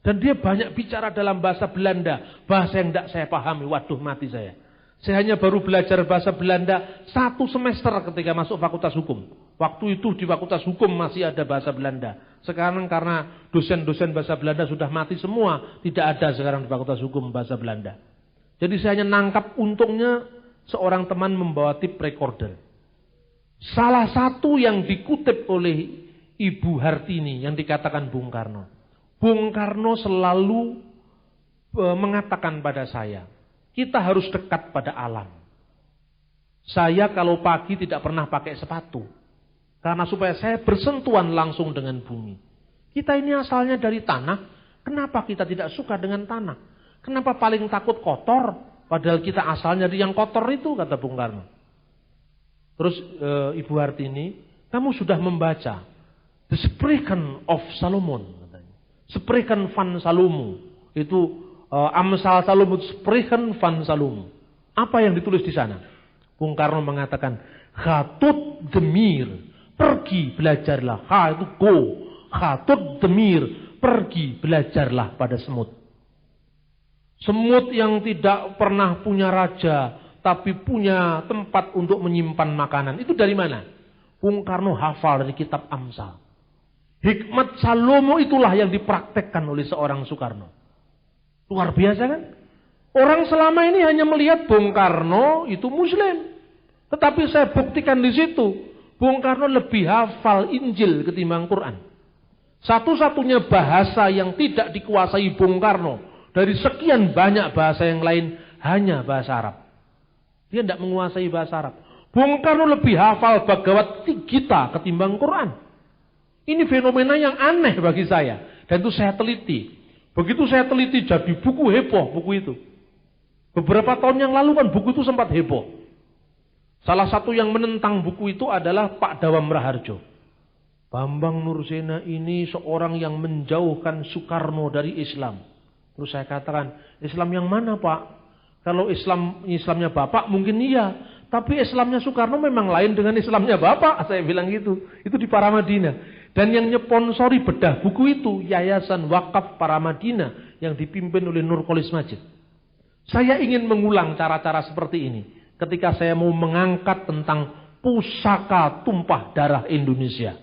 Dan dia banyak bicara dalam bahasa Belanda, bahasa yang tidak saya pahami. Waduh, mati saya. Saya hanya baru belajar bahasa Belanda 1 semester ketika masuk Fakultas Hukum. Waktu itu di Fakultas Hukum masih ada bahasa Belanda. Sekarang karena dosen-dosen bahasa Belanda sudah mati semua, tidak ada sekarang di Fakultas Hukum bahasa Belanda. Jadi saya hanya nangkap, untungnya seorang teman membawa tape recorder. Salah satu yang dikutip oleh Ibu Hartini yang dikatakan Bung Karno. Bung Karno selalu mengatakan pada saya, kita harus dekat pada alam. Saya kalau pagi tidak pernah pakai sepatu. Karena supaya saya bersentuhan langsung dengan bumi. Kita ini asalnya dari tanah. Kenapa kita tidak suka dengan tanah? Kenapa paling takut kotor? Padahal kita asalnya dari yang kotor itu, kata Bung Karno. Terus Ibu Hartini, kamu sudah membaca The Spreuken of Solomon. Spreuken van Salomo. Itu Amsal Salomo, Spreuken van Salomo. Apa yang ditulis di sana? Bung Karno mengatakan, Khatut demir, pergi belajarlah. Ha itu go. Khatut demir, pergi belajarlah pada semut. Semut yang tidak pernah punya raja, tapi punya tempat untuk menyimpan makanan. Itu dari mana? Bung Karno hafal dari kitab Amsal. Hikmat Salomo itulah yang dipraktekkan oleh seorang Soekarno. Luar biasa kan? Orang selama ini hanya melihat Bung Karno itu Muslim. Tetapi saya buktikan di situ, Bung Karno lebih hafal Injil ketimbang Quran. Satu-satunya bahasa yang tidak dikuasai Bung Karno dari sekian banyak bahasa yang lain hanya bahasa Arab. Dia tidak menguasai bahasa Arab. Bung Karno lebih hafal Bhagavad Gita ketimbang Quran. Ini fenomena yang aneh bagi saya. Dan itu saya teliti. Begitu saya teliti jadi buku heboh buku itu. Beberapa tahun yang lalu kan buku itu sempat heboh. Salah satu yang menentang buku itu adalah Pak Dawam Raharjo. Bambang Nursena ini seorang yang menjauhkan Soekarno dari Islam. Terus saya katakan, Islam yang mana Pak? Kalau Islamnya Bapak mungkin iya. Tapi Islamnya Soekarno memang lain dengan Islamnya Bapak. Saya bilang gitu. Itu di Paramadina. Dan yang nyeponsori bedah buku itu Yayasan Wakaf Paramadina yang dipimpin oleh Nurkolis Majid. Saya ingin mengulang cara-cara seperti ini ketika saya mau mengangkat tentang pusaka tumpah darah Indonesia.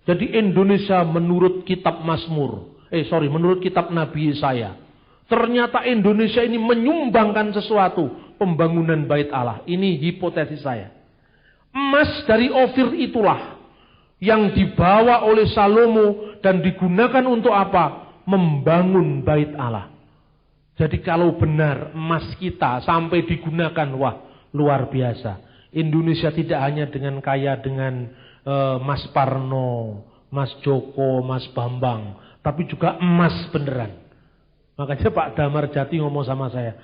Jadi Indonesia menurut kitab menurut kitab Nabi Yesaya. Ternyata Indonesia ini menyumbangkan sesuatu, pembangunan bait Allah. Ini hipotesis saya. Emas dari Ofir itulah yang dibawa oleh Salomo dan digunakan untuk apa? Membangun bait Allah. Jadi kalau benar emas kita sampai digunakan, wah luar biasa. Indonesia tidak hanya dengan kaya dengan Mas Parno, Mas Joko, Mas Bambang, tapi juga emas beneran. Makanya Pak Damar Jati ngomong sama saya,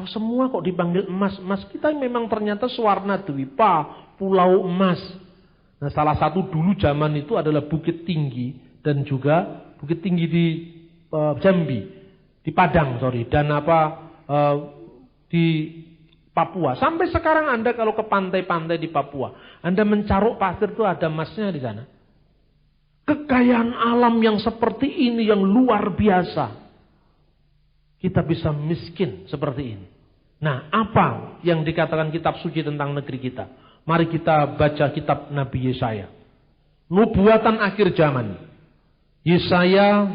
semua kok dipanggil emas, emas kita memang ternyata Suwarna Dwipa, Pulau Emas. Nah salah satu dulu zaman itu adalah Bukit Tinggi dan juga Bukit Tinggi di Jambi, di Padang dan di Papua. Sampai sekarang Anda kalau ke pantai-pantai di Papua, Anda mencaruk pasir itu ada emasnya di sana. Kekayaan alam yang seperti ini yang luar biasa. Kita bisa miskin seperti ini. Nah, apa yang dikatakan kitab suci tentang negeri kita? Mari kita baca kitab Nabi Yesaya. Nubuatan akhir zaman. Yesaya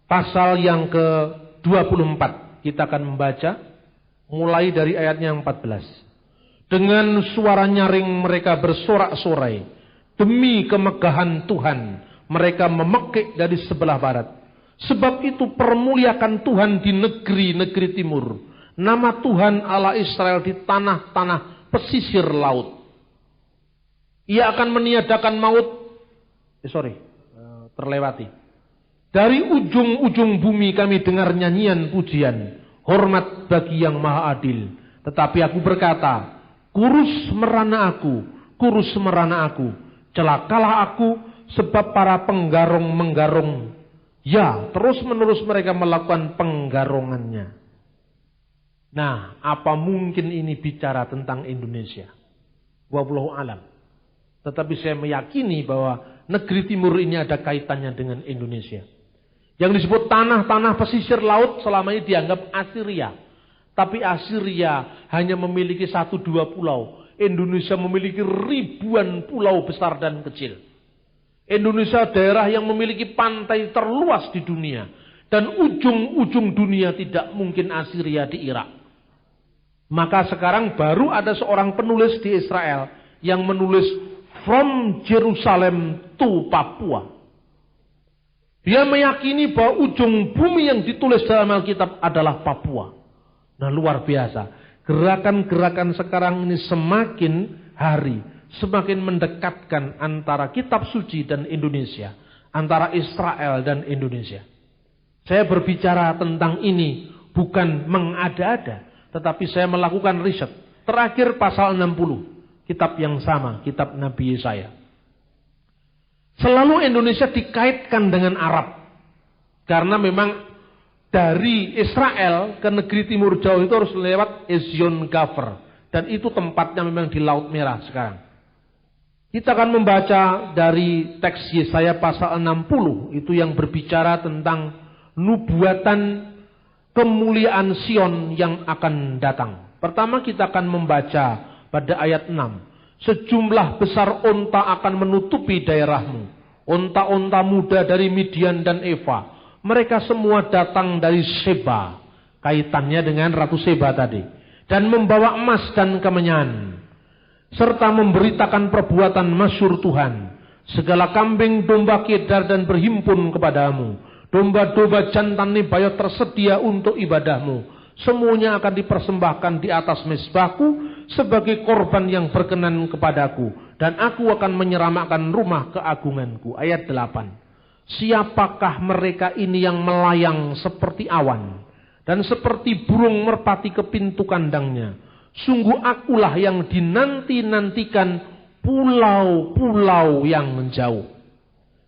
pasal yang ke-24. Kita akan membaca mulai dari ayatnya yang 14. Dengan suara nyaring mereka bersorak-sorai. Demi kemegahan Tuhan, mereka memekik dari sebelah barat. Sebab itu permuliakan Tuhan di negeri-negeri timur. Nama Tuhan Allah Israel di tanah-tanah pesisir laut. Ia akan meniadakan maut. Terlewati. Dari ujung-ujung bumi kami dengar nyanyian pujian. Hormat bagi yang maha adil. Tetapi aku berkata, kurus merana aku. Celakalah aku sebab para penggarong menggarong. Ya, terus menerus mereka melakukan penggarongannya. Nah, apa mungkin ini bicara tentang Indonesia? Wallahu alam. Tetapi saya meyakini bahwa negeri timur ini ada kaitannya dengan Indonesia. Yang disebut tanah-tanah pesisir laut selama ini dianggap Assyria. Tapi Assyria hanya memiliki 1-2 pulau. Indonesia memiliki ribuan pulau besar dan kecil. Indonesia daerah yang memiliki pantai terluas di dunia. Dan ujung-ujung dunia tidak mungkin Assyria di Irak. Maka sekarang baru ada seorang penulis di Israel yang menulis From Jerusalem to Papua. Dia meyakini bahwa ujung bumi yang ditulis dalam Alkitab adalah Papua. Nah luar biasa. Gerakan-gerakan sekarang ini semakin hari semakin mendekatkan antara kitab suci dan Indonesia, antara Israel dan Indonesia. Saya berbicara tentang ini bukan mengada-ada, tetapi saya melakukan riset. Terakhir pasal 60, kitab yang sama, kitab Nabi Yesaya. Selalu Indonesia dikaitkan dengan Arab. Karena memang dari Israel ke negeri timur jauh itu harus lewat Ezion Gafer. Dan itu tempatnya memang di Laut Merah sekarang. Kita akan membaca dari teks Yesaya pasal 60. Itu yang berbicara tentang nubuatan kemuliaan Sion yang akan datang. Pertama kita akan membaca pada ayat 6. Sejumlah besar onta akan menutupi daerahmu. Onta-onta muda dari Midian dan Eva. Mereka semua datang dari Seba. Kaitannya dengan Ratu Seba tadi. Dan membawa emas dan kemenyan. Serta memberitakan perbuatan masyhur Tuhan. Segala kambing domba kedar dan berhimpun kepadamu. Domba-domba jantan nebayot tersedia untuk ibadahmu. Semuanya akan dipersembahkan di atas mezbahku sebagai korban yang berkenan kepadaku. Dan aku akan menyeramakan rumah keagunganku. Ayat 8. Siapakah mereka ini yang melayang seperti awan dan seperti burung merpati ke pintu kandangnya? Sungguh akulah yang dinanti-nantikan pulau-pulau yang jauh.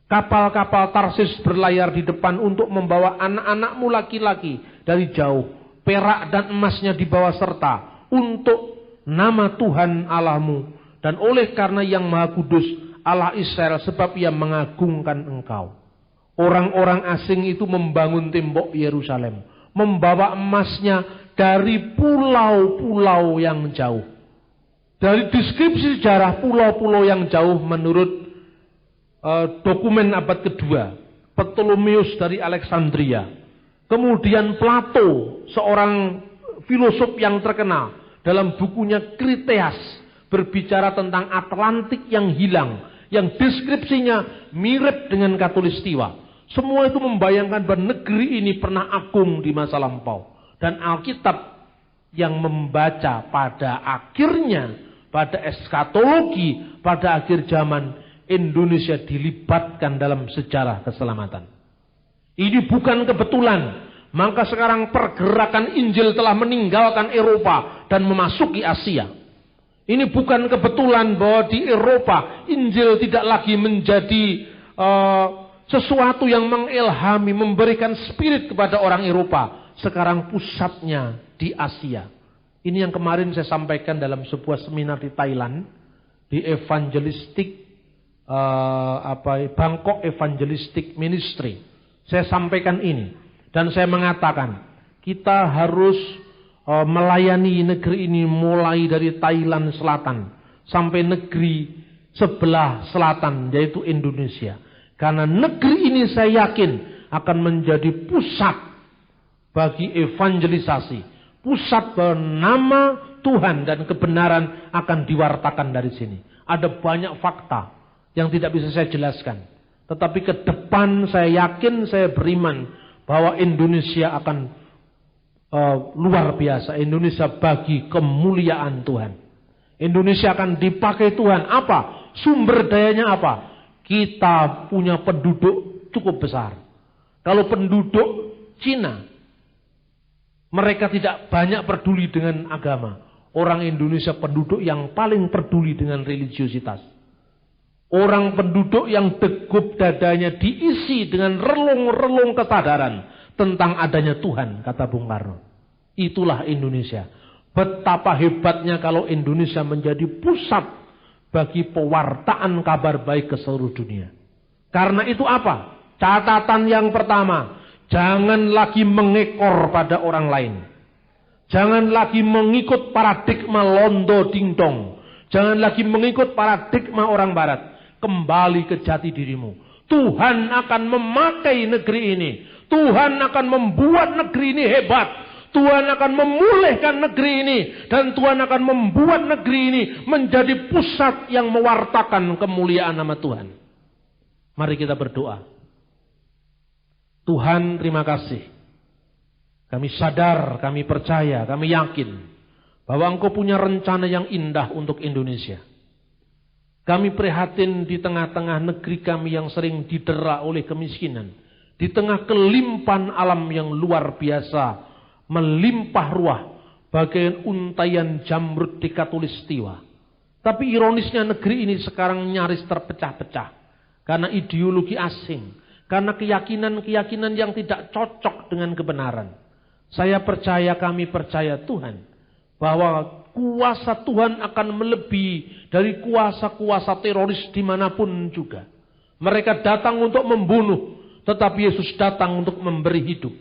Kapal-kapal Tarsis berlayar di depan untuk membawa anak-anakmu laki-laki dari jauh. Perak dan emasnya dibawa serta untuk nama Tuhan Allahmu dan oleh karena yang Maha Kudus Allah Israel, sebab ia mengagungkan engkau. Orang-orang asing itu membangun tembok Yerusalem, membawa emasnya dari pulau-pulau yang jauh. Dari deskripsi sejarah pulau-pulau yang jauh menurut dokumen abad kedua, Ptolemeus dari Alexandria, kemudian Plato, seorang filosof yang terkenal, dalam bukunya Critias berbicara tentang Atlantik yang hilang, yang deskripsinya mirip dengan Khatulistiwa. Semua itu membayangkan bahwa negeri ini pernah agung di masa lampau. Dan Alkitab yang membaca pada akhirnya, pada eskatologi, pada akhir zaman, Indonesia dilibatkan dalam sejarah keselamatan. Ini bukan kebetulan. Maka sekarang pergerakan Injil telah meninggalkan Eropa dan memasuki Asia. Ini bukan kebetulan bahwa di Eropa Injil tidak lagi menjadi sesuatu yang mengilhami, memberikan spirit kepada orang Eropa. Sekarang pusatnya di Asia. Ini yang kemarin saya sampaikan dalam sebuah seminar di Thailand, di Evangelistic Bangkok Evangelistic Ministry. Saya sampaikan ini dan saya mengatakan kita harus melayani negeri ini mulai dari Thailand selatan sampai negeri sebelah selatan, yaitu Indonesia. Karena negeri ini saya yakin akan menjadi pusat bagi evangelisasi. Pusat bernama Tuhan dan kebenaran akan diwartakan dari sini. Ada banyak fakta yang tidak bisa saya jelaskan. Tetapi ke depan saya yakin, saya beriman bahwa Indonesia akan luar biasa. Indonesia bagi kemuliaan Tuhan. Indonesia akan dipakai Tuhan. Apa? Sumber dayanya apa? Kita punya penduduk cukup besar. Kalau penduduk Cina, mereka tidak banyak peduli dengan agama. Orang Indonesia penduduk yang paling peduli dengan religiositas. Orang penduduk yang degup dadanya diisi dengan relung-relung kesadaran tentang adanya Tuhan, kata Bung Karno. Itulah Indonesia. Betapa hebatnya kalau Indonesia menjadi pusat bagi pewartaan kabar baik ke seluruh dunia. Karena itu apa? Catatan yang pertama, jangan lagi mengekor pada orang lain. Jangan lagi mengikut paradigma londo dingdong. Jangan lagi mengikut paradigma orang barat. Kembali ke jati dirimu. Tuhan akan memakai negeri ini. Tuhan akan membuat negeri ini hebat. Tuhan akan memulihkan negeri ini. Dan Tuhan akan membuat negeri ini menjadi pusat yang mewartakan kemuliaan nama Tuhan. Mari kita berdoa. Tuhan, terima kasih. Kami sadar, kami percaya, kami yakin bahwa Engkau punya rencana yang indah untuk Indonesia. Kami prihatin di tengah-tengah negeri kami yang sering didera oleh kemiskinan. Di tengah kelimpahan alam yang luar biasa, melimpah ruah, bagaikan untayan jamrud di Khatulistiwa. Tapi ironisnya negeri ini sekarang nyaris terpecah-pecah. Karena ideologi asing. Karena keyakinan-keyakinan yang tidak cocok dengan kebenaran. Saya percaya, kami percaya Tuhan, bahwa kuasa Tuhan akan melebihi dari kuasa-kuasa teroris dimanapun juga. Mereka datang untuk membunuh, tetapi Yesus datang untuk memberi hidup.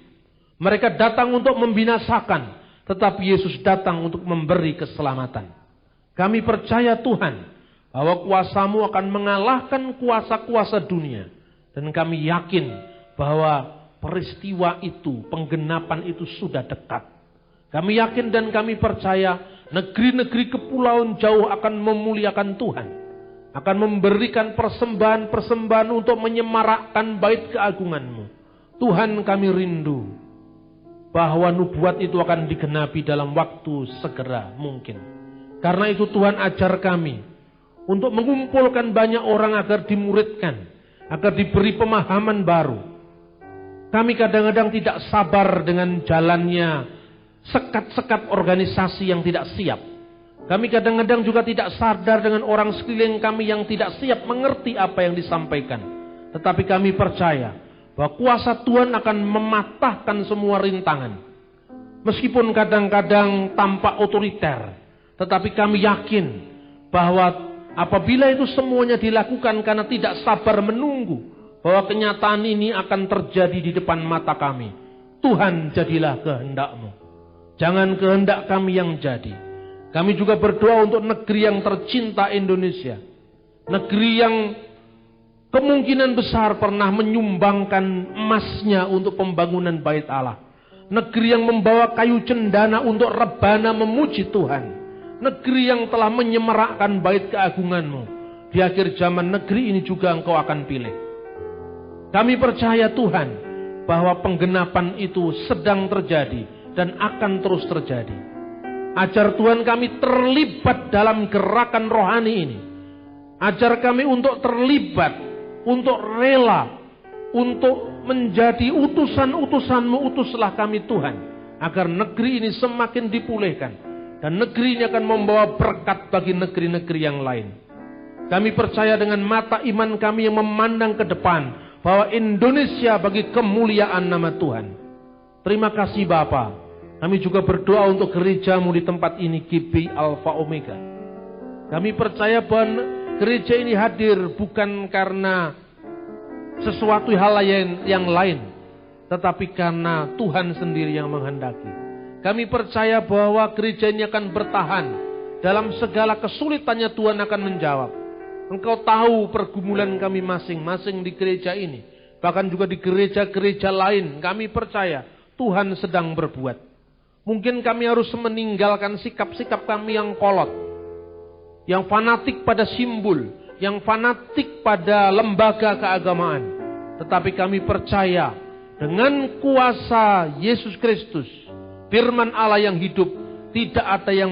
Mereka datang untuk membinasakan, tetapi Yesus datang untuk memberi keselamatan. Kami percaya Tuhan, bahwa kuasa-Mu akan mengalahkan kuasa-kuasa dunia. Dan kami yakin bahwa peristiwa itu, penggenapan itu sudah dekat. Kami yakin dan kami percaya negeri-negeri kepulauan jauh akan memuliakan Tuhan. Akan memberikan persembahan-persembahan untuk menyemarakkan bait keagungan-Mu. Tuhan, kami rindu bahwa nubuat itu akan digenapi dalam waktu segera mungkin. Karena itu Tuhan ajar kami untuk mengumpulkan banyak orang agar dimuridkan. agar diberi pemahaman baru. Kami kadang-kadang tidak sabar dengan jalannya sekat-sekat organisasi yang tidak siap. Kami kadang-kadang juga tidak sadar dengan orang sekeliling kami yang tidak siap mengerti apa yang disampaikan. Tetapi kami percaya bahwa kuasa Tuhan akan mematahkan semua rintangan. Meskipun kadang-kadang tampak otoriter, tetapi kami yakin bahwa apabila itu semuanya dilakukan karena tidak sabar menunggu bahwa kenyataan ini akan terjadi di depan mata kami. Tuhan, jadilah kehendak-Mu. Jangan kehendak kami yang jadi. Kami juga berdoa untuk negeri yang tercinta Indonesia. Negeri yang kemungkinan besar pernah menyumbangkan emasnya untuk pembangunan bait Allah. Negeri yang membawa kayu cendana untuk rebana memuji Tuhan. Negeri yang telah menyemarakkan bait keagungan-Mu. Di akhir zaman negeri ini juga Engkau akan pilih. Kami percaya Tuhan bahwa penggenapan itu sedang terjadi dan akan terus terjadi. Ajar Tuhan kami terlibat dalam gerakan rohani ini. Ajar kami untuk terlibat, untuk rela, untuk menjadi utusan-utusan-Mu. Utuslah kami Tuhan, agar negeri ini semakin dipulihkan. Dan negeri ini akan membawa berkat bagi negeri-negeri yang lain. Kami percaya dengan mata iman kami yang memandang ke depan, bahwa Indonesia bagi kemuliaan nama Tuhan. Terima kasih Bapa. Kami juga berdoa untuk gereja-Mu di tempat ini, GP Alpha Omega. Kami percaya bahwa gereja ini hadir bukan karena sesuatu hal yang lain, tetapi karena Tuhan sendiri yang menghendaki. Kami percaya bahwa gereja ini akan bertahan. Dalam segala kesulitannya Tuhan akan menjawab. Engkau tahu pergumulan kami masing-masing di gereja ini. Bahkan juga di gereja-gereja lain. Kami percaya Tuhan sedang berbuat. Mungkin kami harus meninggalkan sikap-sikap kami yang kolot. Yang fanatik pada simbol. Yang fanatik pada lembaga keagamaan. Tetapi kami percaya dengan kuasa Yesus Kristus, firman Allah yang hidup, tidak ada yang